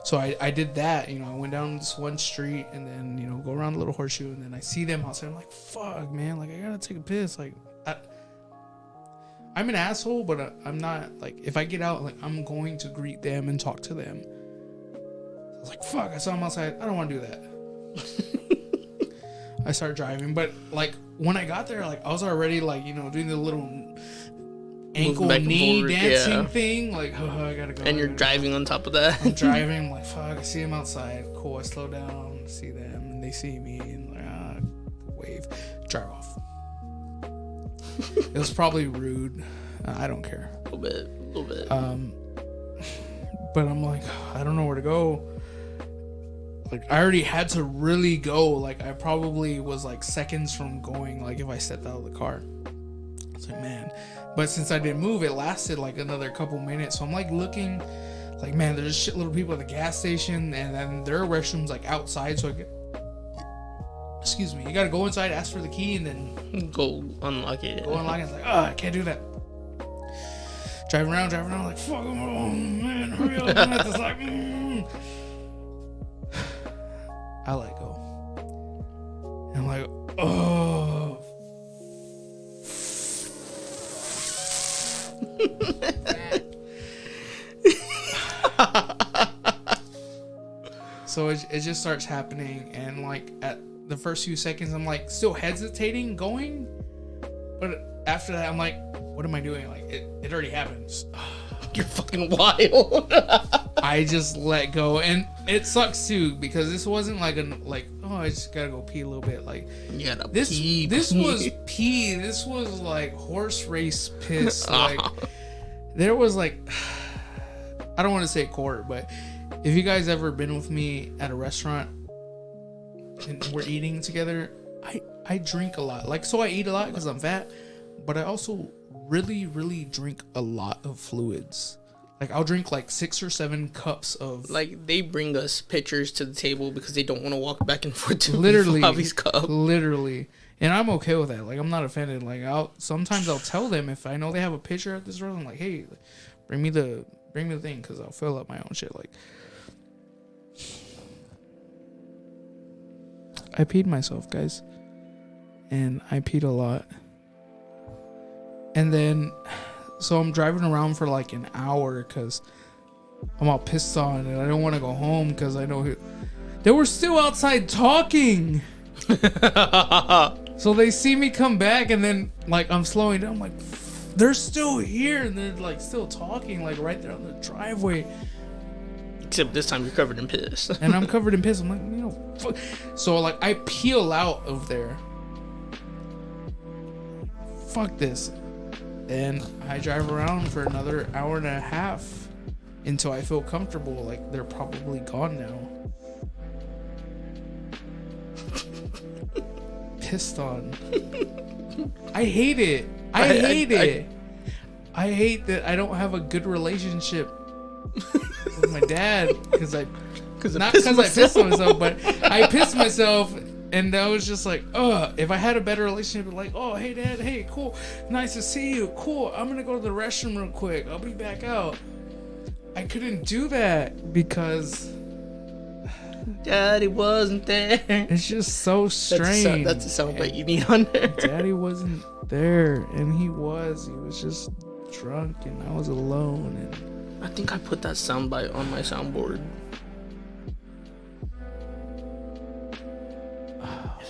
So I did that, you know, I went down this one street and then, you know, go around the little horseshoe, and then I see them outside. I'm like, fuck, man, like, I gotta take a piss. Like, I'm an asshole, but I'm not, like, if I get out, like, I'm going to greet them and talk to them. I was like, fuck, I saw them outside. I don't want to do that. I started driving, but, like, when I got there, like, I was already, like, you know, doing the little ankle knee dancing thing. Like, oh, I gotta go. And you're driving on top of that. I'm driving. I'm like, fuck, I see them outside. Cool, I slow down, see them, and they see me, and like, wave, drive off. It was probably rude. I don't care. A little bit. But I'm like, I don't know where to go. Like, I already had to really go. Like, I probably was like seconds from going, like, if I stepped out of the car. I was like, man. But since I didn't move, it lasted like another couple minutes. So I'm like looking, like, man, there's a shitload of people at the gas station, and then there are restrooms like outside. So excuse me, you gotta go inside, ask for the key, and then Go unlock it. go unlock it. It's like, oh, I can't do that. Driving around, like, fuck, oh, man, hurry up. And it's like, I let go. And I'm like, oh. So it just starts happening, and like at the first few seconds I'm like still hesitating going, but after that I'm like, what am I doing? Like, it already happens. You're fucking wild. I just let go, and it sucks too, because this wasn't like oh, I just gotta go pee a little bit. Like, this was pee. This was like horse race piss. Like, there was like, I don't want to say court, but if you guys ever been with me at a restaurant and we're eating together, I drink a lot. Like, so I eat a lot because I'm fat, but I also really, really drink a lot of fluids. Like, I'll drink like 6 or 7 cups of... Like, they bring us pitchers to the table because they don't want to walk back and forth to literally Javi's cup. Literally. And I'm okay with that. Like, I'm not offended. Like, sometimes I'll tell them if I know they have a pitcher at this restaurant, I'm like, hey, bring me the thing, because I'll fill up my own shit. Like, I peed myself, guys. And I peed a lot. And then So I'm driving around for like an hour because I'm all pissed on and I don't want to go home because I know they were still outside talking. So they see me come back and then like I'm slowing down. I'm like, they're still here and they're like still talking like right there on the driveway. Except this time you're covered in piss. And I'm covered in piss. I'm like, fuck. So like I peel out of there. Fuck this. And I drive around for another hour and a half until I feel comfortable. Like they're probably gone now. Pissed on. I hate it. I hate it. I hate that I don't have a good relationship with my dad because not because I pissed myself, but I pissed myself. And I was just like, if I had a better relationship, like, oh, hey, Dad, hey, cool, nice to see you, cool, I'm going to go to the restroom real quick, I'll be back out. I couldn't do that because Daddy wasn't there. It's just so strange. That's a soundbite you need on there. Daddy wasn't there, and he was just drunk, and I was alone. And I think I put that soundbite on my soundboard.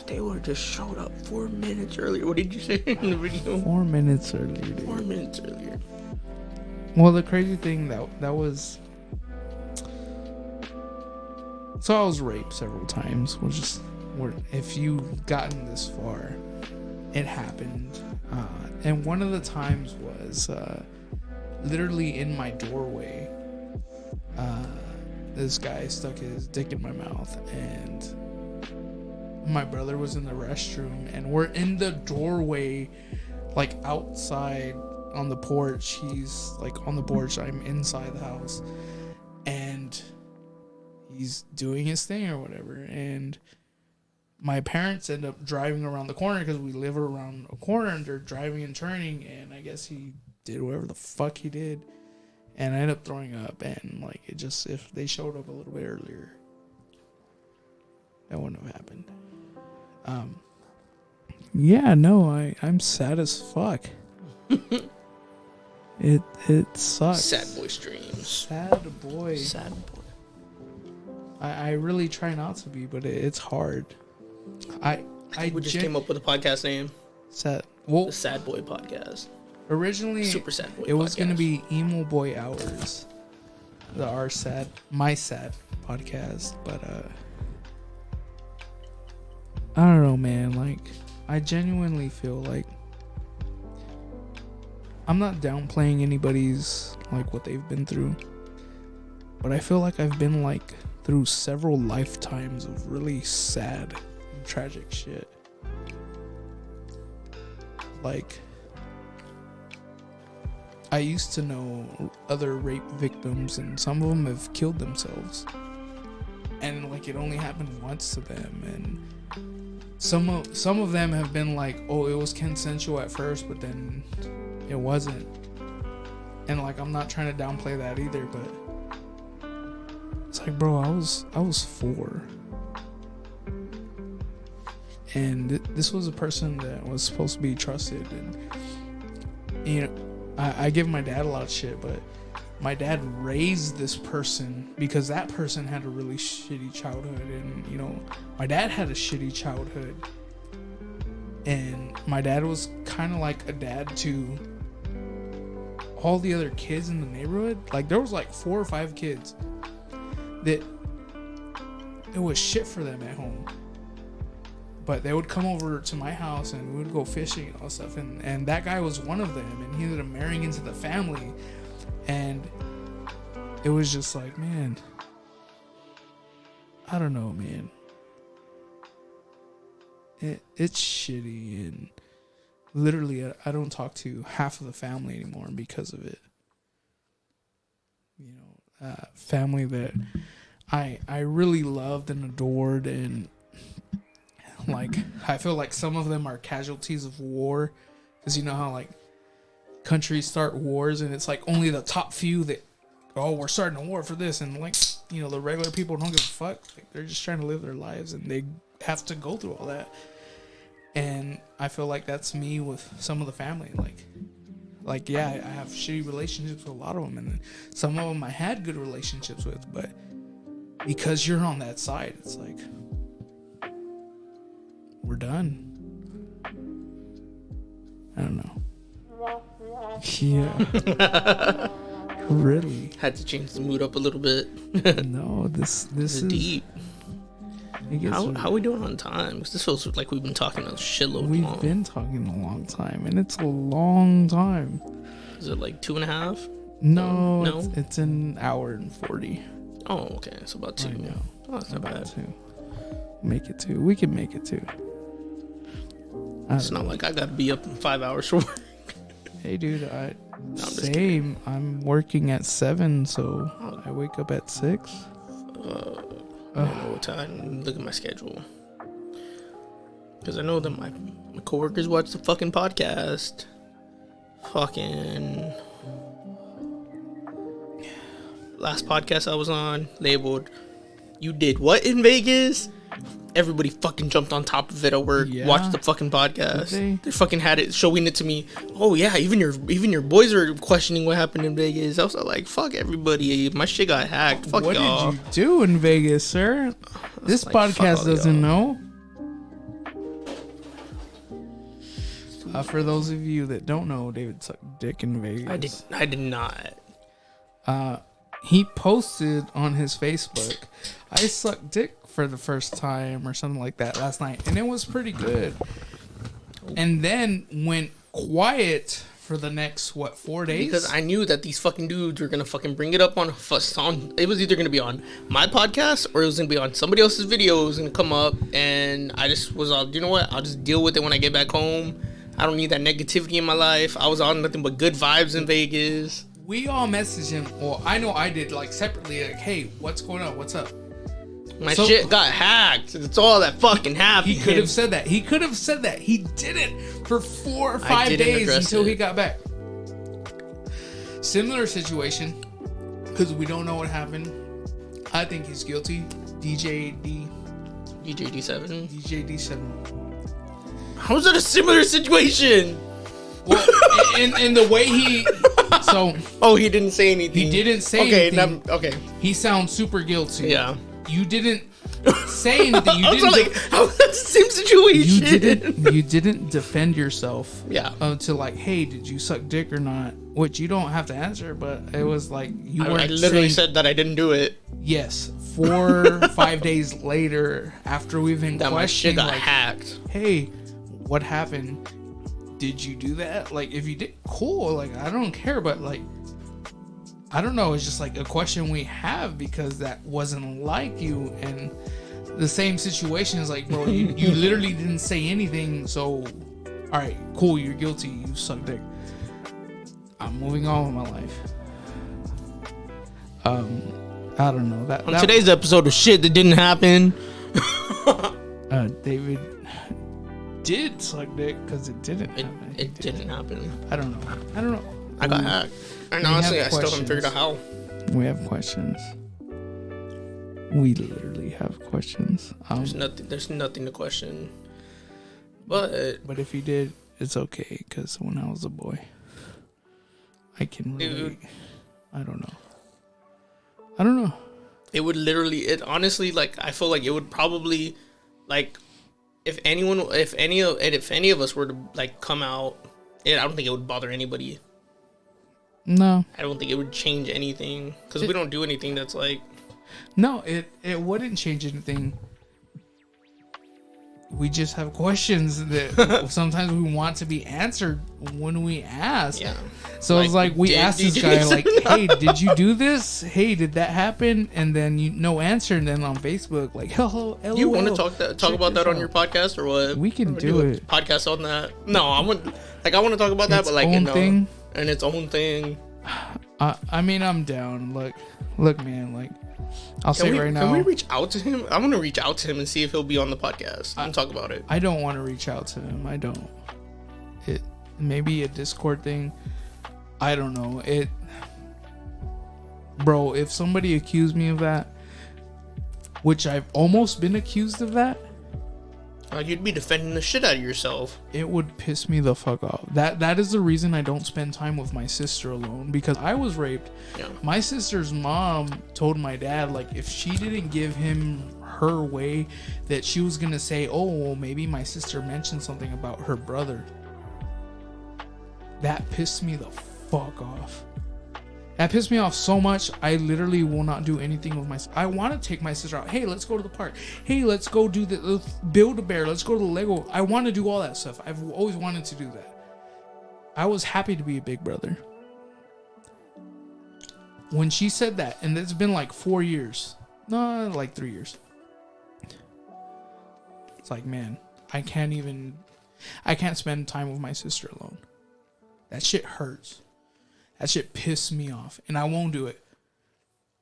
They would have just showed up 4 minutes earlier. What did you say in the video? 4 minutes earlier, dude. 4 minutes earlier. Well, the crazy thing that was... So I was raped several times. If you've gotten this far, it happened. And one of the times was literally in my doorway. This guy stuck his dick in my mouth, and my brother was in the restroom, and we're in the doorway, like outside on the porch. He's like on the porch, I'm inside the house, and he's doing his thing or whatever. And my parents end up driving around the corner because we live around a corner, and they're driving and turning, and I guess he did whatever the fuck he did, and I ended up throwing up. And like, it just, if they showed up a little bit earlier, that wouldn't have happened. Yeah, no, I'm sad as fuck. It sucks. Sad boy streams. Sad boy. Sad boy. I really try not to be, but it's hard. We just came up with a podcast name. Sad. Well, the Sad Boy Podcast. Originally, Super Sad Boy. It was gonna be Emo Boy Hours, my sad podcast, but I don't know, man. Like, I genuinely feel like I'm not downplaying anybody's like what they've been through, but I feel like I've been like through several lifetimes of really sad and tragic shit. Like, I used to know other rape victims, and some of them have killed themselves, and like it only happened once to them. And some of them have been like, oh, it was consensual at first, but then it wasn't. And like, I'm not trying to downplay that either, but it's like, bro, I was 4, and this was a person that was supposed to be trusted. And you know, I give my dad a lot of shit, but my dad raised this person because that person had a really shitty childhood. And you know, my dad had a shitty childhood, and my dad was kind of like a dad to all the other kids in the neighborhood. Like, there was like 4 or 5 kids that it was shit for them at home, but they would come over to my house and we would go fishing and all that stuff. And that guy was one of them, and he ended up marrying into the family. And it was just like, man, I don't know, man. It's shitty, and literally I don't talk to half of the family anymore because of it. You know, family that I really loved and adored, and like, I feel like some of them are casualties of war, because you know how like countries start wars and it's like only the top few that, oh, we're starting a war for this, and like, you know, the regular people don't give a fuck. Like, they're just trying to live their lives, and they have to go through all that. And I feel like that's me with some of the family. Like, yeah, I have shitty relationships with a lot of them, and some of them I had good relationships with, but because you're on that side, it's like, we're done. I don't know. Yeah. Really? Had to change the mood up a little bit. No, this is deep. How How we doing on time? 'Cause this feels like we've been talking a shitload we've long. been talking a long time, and it's a long time. Is it like 2.5? No, No? It's an hour and 40. Oh, okay. It's about 2. I know. Oh, that's not About bad. 2. Make it 2. We can make it 2. It's not like I gotta be up in 5 hours for work. Hey, dude, I'm just same. I'm working at 7, so I wake up at 6. I don't know what time. Look at my schedule. Because I know that my coworkers watch the fucking podcast. Fucking last podcast I was on labeled "You did what in Vegas?" Everybody fucking jumped on top of it at work. Yeah. Watched the fucking podcast. Did They fucking had it showing it to me. Oh yeah, even your boys are questioning what happened in Vegas. I was like, fuck everybody. My shit got hacked. Fuck What y'all. did you do in Vegas, sir? This like, fuck podcast all doesn't y'all. know. For those of you that don't know, David sucked dick in Vegas. I did not. He posted on his Facebook, I sucked dick for the first time or something like that last night, and it was pretty good. And then went quiet for the next 4 days? Because I knew that these fucking dudes were gonna fucking bring it up on it was either gonna be on my podcast or it was gonna be on somebody else's video. It was gonna come up, and I just was all, you know what? I'll just deal with it when I get back home. I don't need that negativity in my life. I was on nothing but good vibes in Vegas. We all messaged him, or I know I did, like separately, like, hey, what's going on? What's up? My So- shit got hacked. It's all that fucking happened. He could have said that. He could have said that. He didn't for 4 or 5 didn't days address until he it. got back. Similar situation, because we don't know what happened. I think he's guilty. DJD7. DJD7. How is that a similar situation? Well, in the way he, so Oh, he didn't say anything. he didn't say okay, anything. Okay. He sounds super guilty. Yeah. You didn't say anything. You I was didn't. like, how is that the same situation? You didn't defend yourself. Yeah. To like, hey, did you suck dick or not? Which you don't have to answer, but it was like you weren't I literally saying, said that I didn't do it. yes. 4 5 days later, after we've been That my shit questioning, got like, hacked. hey, what happened? Did you do that? Like, if you did, cool. Like, I don't care, but like, I don't know. It's just like a question we have because that wasn't like you. And the same situation is like, bro, you literally didn't say anything. So, all right, cool. You're guilty. You suck dick. I'm moving on with my life. I don't know that. On today's episode of shit that didn't happen. David did suck dick because it didn't happen. It didn't happen. I don't know. I got hacked. And have honestly, I still haven't questions. figured out how. We have questions. We literally have questions. There's nothing to question. But But if you did, it's okay. Because when I was a boy, I can really. Dude. I don't know. it would it honestly, like, I feel like it would probably, like, if any of us were to like come out, I don't think it would bother anybody. No, I don't think it would change anything because we don't do anything that's like. no, it wouldn't change anything. We just have questions that sometimes we want to be answered when we ask. Yeah. So it's like we did asked this DJ guy, say like, "Hey, did you do this? Hey, did that happen?" And then no answer. And then on Facebook, like, "Hello, LOL." You want to talk Check about that this on your out. podcast or what? We can Or do a it. Podcast on that? No, I want to talk about that, Its but like own thing? and its own thing. I mean, I'm down. Look, man. Like, I'll say right now, Can we reach out to him? I want to reach out to him and see if he'll be on the podcast and talk about it. I don't want to reach out to him. I don't. It maybe a Discord thing. I don't know. Bro, if somebody accused me of that, which I've almost been accused of that, You'd be defending the shit out of yourself. It would piss me the fuck off. That is the reason I don't spend time with my sister alone, because I was raped. Yeah. My sister's mom told my dad, like, if she didn't give him her way, that she was gonna say, oh, well, maybe my sister mentioned something about her brother. That pissed me the fuck off. That pissed me off so much, I literally will not do anything with my... I want to take my sister out. Hey, let's go to the park. Hey, let's go do the Build-A-Bear. Let's go to the Lego. I want to do all that stuff. I've always wanted to do that. I was happy to be a big brother. When she said that, and it's been like 4 years. No, like 3 years. It's like, man, I can't spend time with my sister alone. That shit hurts. That shit pissed me off, and I won't do it.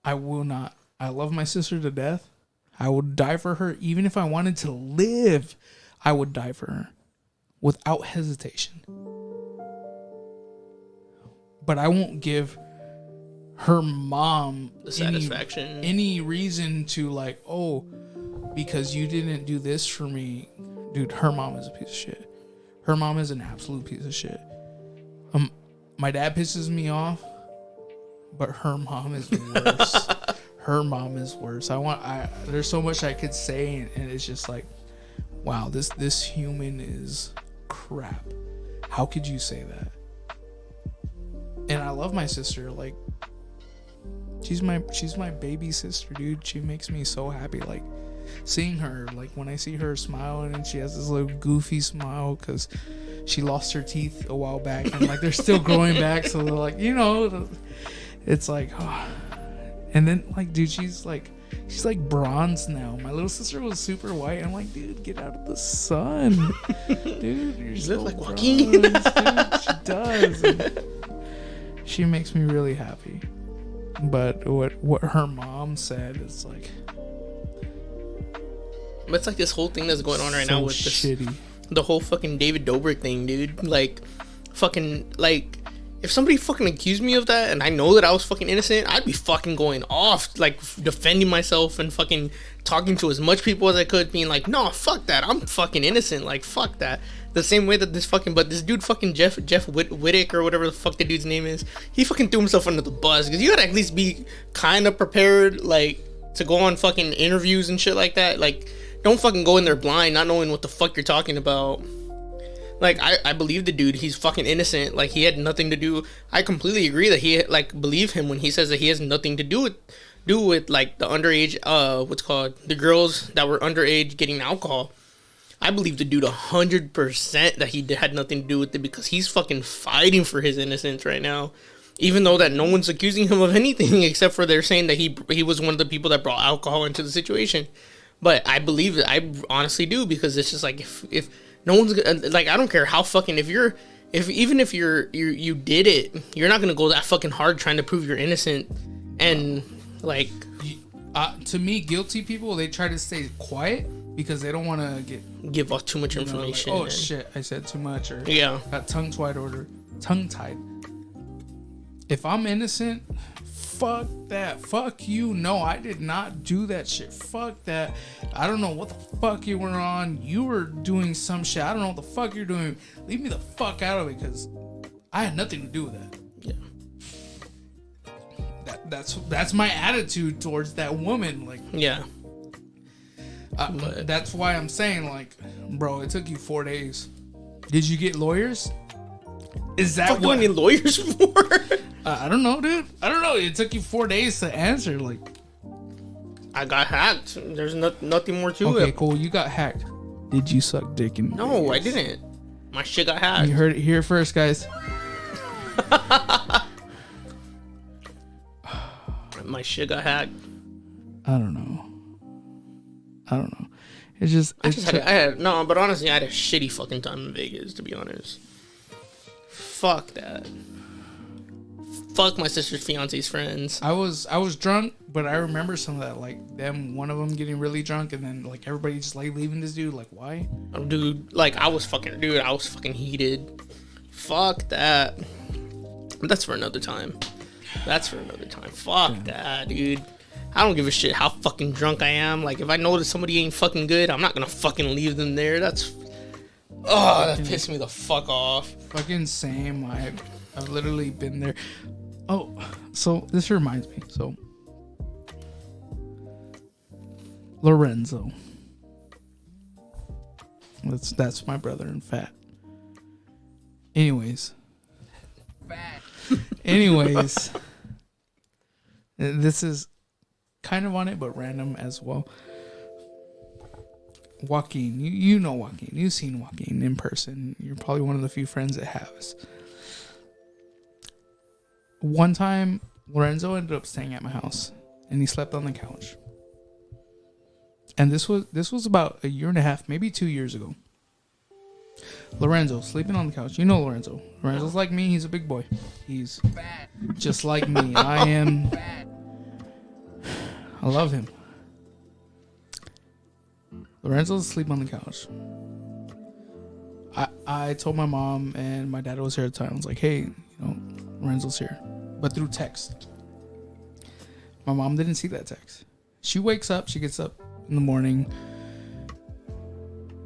I will not. I love my sister to death. I would die for her. Even if I wanted to live, I would die for her without hesitation. But I won't give her mom The satisfaction. any reason to, like, oh, because you didn't do this for me. Dude, her mom is a piece of shit. Her mom is an absolute piece of shit. My dad pisses me off, but her mom is worse. Her mom is worse. There's so much I could say, and it's just like, wow, this human is crap. How could you say that? And I love my sister. Like, she's my baby sister, dude. She makes me so happy. Like, seeing her, like, when I see her smiling, and she has this little goofy smile because she lost her teeth a while back, and like they're still growing back, so they're like, you know, it's like, oh. And then, like, dude, she's like bronze now. My little sister was super white. I'm like, dude, get out of the sun. Dude, you're so like bronze, Joaquin? dude. She does. And she makes me really happy. But what her mom said is like, But it's like this whole thing that's going on right now with this, shitty. the whole fucking David Dobrik thing, dude. Like, fucking, like, if somebody fucking accused me of that and I know that I was fucking innocent, I'd be fucking going off, like, defending myself and fucking talking to as much people as I could, being like, no, fuck that, I'm fucking innocent, like, fuck that. The same way that this dude fucking Jeff Wittick or whatever the fuck the dude's name is, he fucking threw himself under the bus, because you gotta at least be kind of prepared, like, to go on fucking interviews and shit like that. Like, don't fucking go in there blind, not knowing what the fuck you're talking about. Like, I believe the dude, he's fucking innocent. Like, he had nothing to do. I completely agree that he, like, believe him when he says that he has nothing to do with like, the underage, the girls that were underage getting alcohol. I believe the dude 100% that he had nothing to do with it, because he's fucking fighting for his innocence right now. Even though that no one's accusing him of anything, except for they're saying that he was one of the people that brought alcohol into the situation. But I believe that, I honestly do, because it's just like, if no one's like, I don't care how fucking, even if you did it, you're not gonna go that fucking hard trying to prove you're innocent. And like, to me, guilty people, they try to stay quiet because they don't want to give off too much information. Like, oh shit, I said too much, or yeah, got tongue tied. If I'm innocent, fuck that. Fuck you. No, I did not do that shit. Fuck that. I don't know what the fuck you were on. You were doing some shit. I don't know what the fuck you're doing. Leave me the fuck out of it, because I had nothing to do with that. Yeah. That's my attitude towards that woman. Like, yeah. That's why I'm saying, like, bro, it took you 4 days. Did you get lawyers? Is that what do I need lawyers for? I don't know, dude. I don't know. It took you 4 days to answer. Like, I got hacked. There's nothing more to it. Okay, cool. You got hacked. Did you suck dick in? No, Vegas? I didn't. My shit got hacked. You heard it here first, guys. My shit got hacked. I don't know. It's just. But honestly, I had a shitty fucking time in Vegas, to be honest. Fuck that. Fuck my sister's fiance's friends. I was drunk, but I remember some of that, like one of them getting really drunk, and then like everybody just like leaving this dude. Like, why? Dude, like I was fucking heated. Fuck that. That's for another time. Fuck that, dude. I don't give a shit how fucking drunk I am. Like, if I know that somebody ain't fucking good, I'm not gonna fucking leave them there. That pissed me the fuck off. Fucking same. I've literally been there. Oh, so this reminds me. So Lorenzo. That's my brother in fat. Anyways. This is kind of on it, but random as well. Joaquin, you know Joaquin. You've seen Joaquin in person. You're probably one of the few friends that has. One time, Lorenzo ended up staying at my house, and he slept on the couch. And this was about a year and a half, maybe 2 years ago. Lorenzo sleeping on the couch. You know Lorenzo. Lorenzo's like me. He's a big boy. He's just like me. I love him. Lorenzo's asleep on the couch. I told my mom and my dad was here at the time. I was like, hey, Lorenzo's here. But through text. My mom didn't see that text. She wakes up. She gets up in the morning.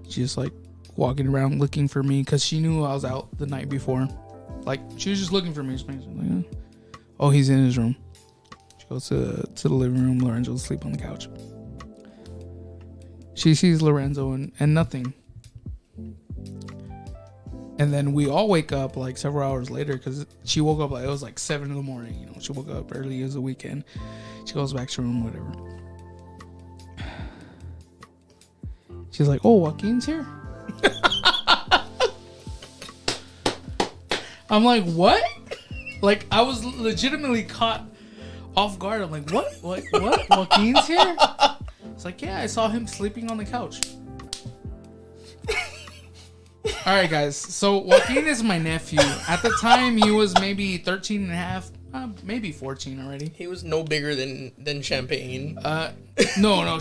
She's just like walking around looking for me because she knew I was out the night before. Like, she was just looking for me. Like, oh, he's in his room. She goes to the living room. Lorenzo's asleep on the couch. She sees Lorenzo and nothing. And then we all wake up like several hours later because she woke up like it was like 7 in the morning. She woke up early. It was a weekend. She goes back to her room, whatever. She's like, oh, Joaquin's here? I'm like, what? Like, I was legitimately caught off guard. I'm like, what? What? Joaquin's here? It's like, yeah, I saw him sleeping on the couch. All right, guys. So Joaquin is my nephew. At the time, he was maybe 13 and a half, maybe 14 already. He was no bigger than Champagne. No.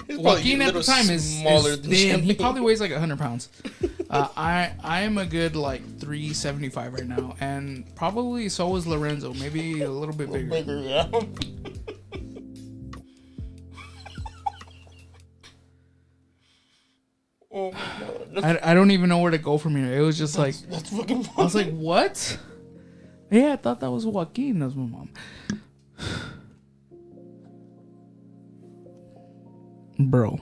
Joaquin at the time is smaller than Champagne. He probably weighs like 100 pounds. I am a good like 375 right now, and probably so is Lorenzo. Maybe a little bit bigger. Yeah. Oh my God. I don't even know where to go from here. It was just like that's fucking funny. I was like, what? Yeah, I thought that was Joaquin. That was my mom. Bro.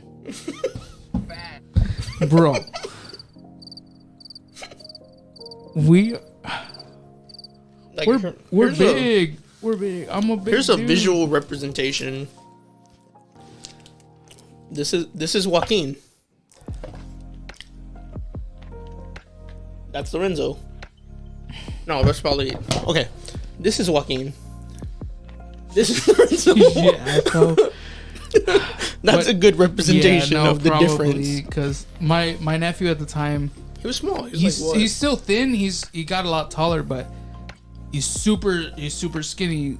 We're big. We're big. I'm a big Here's dude. a visual representation. This is Joaquin. That's Lorenzo. No, that's probably okay. This is Joaquin. This is Lorenzo. Yeah, so, that's a good representation of the difference. Because my nephew at the time, he was small. He's still thin. He got a lot taller, but he's super skinny.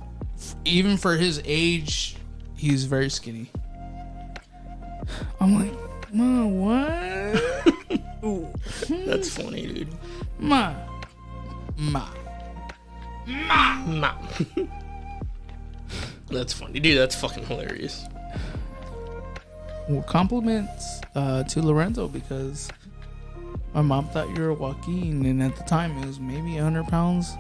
Even for his age, he's very skinny. I'm like, Ma, what? That's funny, dude. Ma. That's funny, dude. That's fucking hilarious. Well, compliments to Lorenzo because my mom thought you were Joaquin, and at the time it was maybe 100 pounds,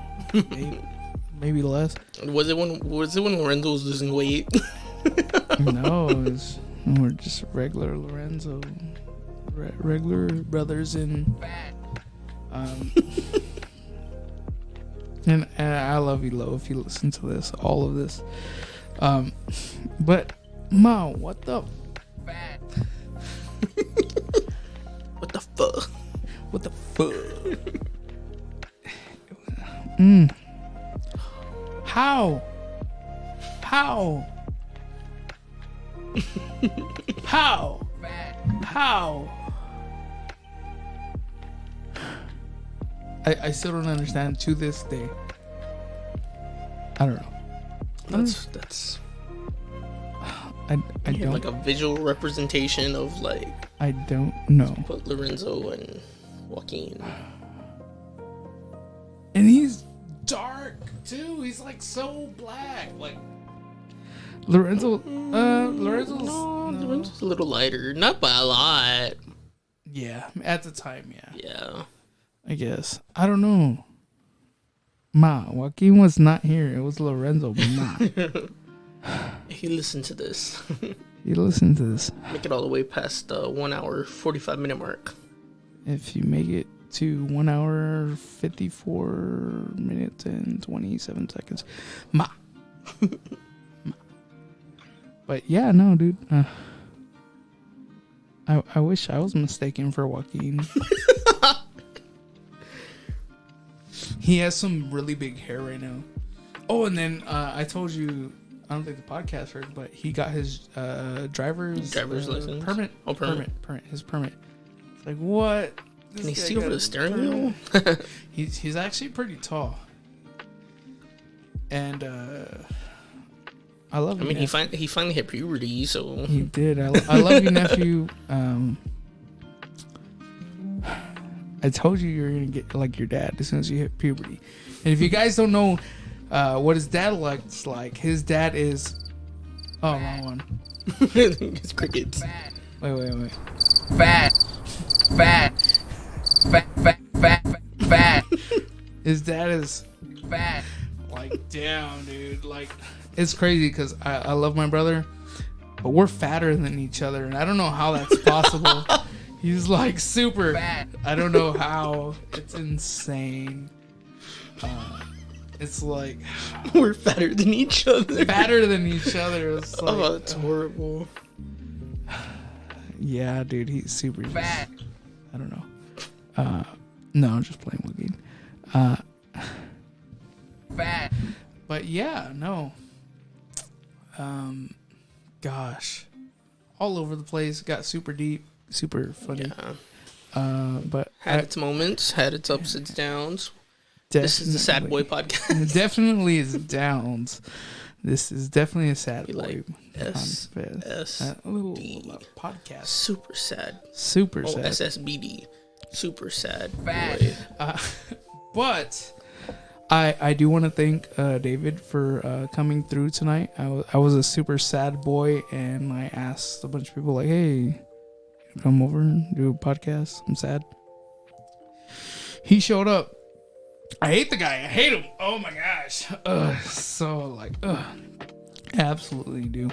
maybe less. Was it when Lorenzo was losing weight? No, we're just regular Lorenzo, regular brothers in. And I love you, Lo, if you listen to this, all of this. But Ma, what the? What the fuck? What the fuck? How? I still don't understand to this day. I don't know. That's I don't like a visual representation of like I don't know. Put Lorenzo and Joaquin. And he's dark too. He's like so black. Like Lorenzo's Lorenzo's a little lighter, not by a lot. yeah, at the time, yeah. Yeah. I guess. I don't know. Ma, Joaquin was not here. It was Lorenzo, but Ma. He listened to this. You listen to this. Make it all the way past the 1 hour 45-minute mark. If you make it to 1 hour 54 minutes and 27 seconds. Ma. Ma. But yeah, no, dude. I wish I was mistaken for Joaquin. He has some really big hair right now. Oh, and then I told you, I don't think the podcast heard, but he got his driver's license. Permit. Oh, permit. His permit. It's like, what? Can he see over the steering wheel? He's actually pretty tall. And I love him. I mean, he finally hit puberty, so... He did. I love you, nephew. I told you were going to get like your dad as soon as you hit puberty. And if you guys don't know what his dad looks like, his dad is... Oh, wrong one. It's crickets. Wait. Fat. His dad is... Fat. Like, damn, dude. Like, it's crazy because I love my brother, but we're fatter than each other, and I don't know how that's possible. He's like super Fat. I don't know how. It's insane. It's like We're fatter than each other. fatter than each other. It's like, Oh, that's horrible. yeah, dude, he's super. Fat. I don't know. No, I'm just playing with you. Fat. But yeah, no. Gosh, all over the place. Got super deep, super funny. Yeah. But Had its moments, had its ups and downs. This is the Sad Boy podcast. Definitely is downs. This is definitely a sad You boy. like S, podcast. S, A little D. podcast. Super sad. Super Oh, sad. SSBD. Super sad Fat. boy. But I do want to thank David for coming through tonight. I was a super sad boy, and I asked a bunch of people like, "Hey, come over and do a podcast. I'm sad." He showed up. I hate the guy. I hate him. Oh my gosh. So like, absolutely do.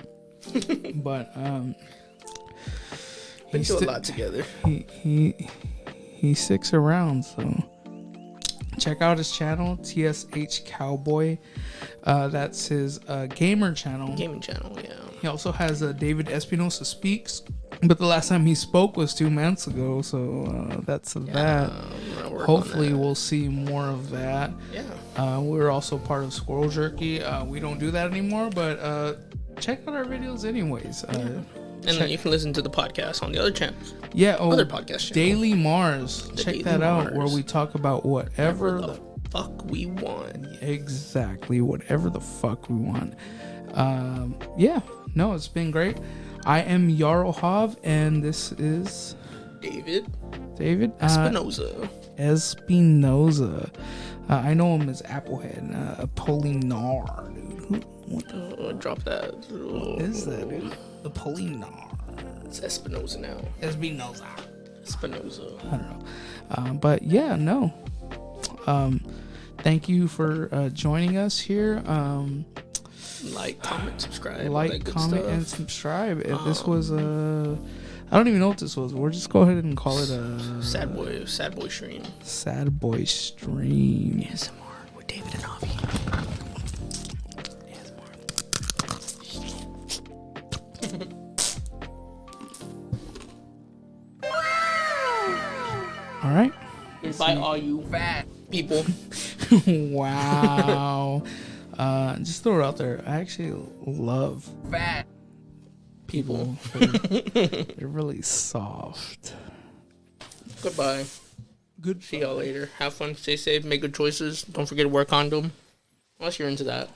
But We do a lot together. he sticks around, so check out his channel, TSH Cowboy. That's his gamer channel. Gaming channel, yeah. He also has David Espinosa Speaks, but the last time he spoke was 2 months ago, so that's that. Hopefully we'll see more of that. Yeah. We're also part of Squirrel Jerky. We don't do that anymore, but check out our videos anyways. And then you can listen to the podcast on the other channels. Yeah, Other podcast channel. Daily Mars. Check Daily that out, Mars. where we talk about whatever The fuck we want. exactly whatever the fuck we want. Yeah, no, it's been great. I am Yarl Hav, and this is David David Espinosa. Espinosa. I know him as Applehead, Apolinar, dude. What Drop that. is that, dude? Apolinar. It's Espinosa now. Espinosa. Espinosa. I don't know. But yeah, no. Thank you for joining us here. Like, comment, subscribe. all that Like, good comment, stuff. and subscribe. If this was I don't even know what this was. We'll just go ahead and call it a Sad boy stream. sad boy stream. ASMR with David and Avi. All right. Invite all you Fat. people. Wow. Just throw it out there. I actually love Fat. people. They're really soft. Goodbye. Good. See y'all later. Have fun. Stay safe. Make good choices. Don't forget to wear a condom. Unless you're into that.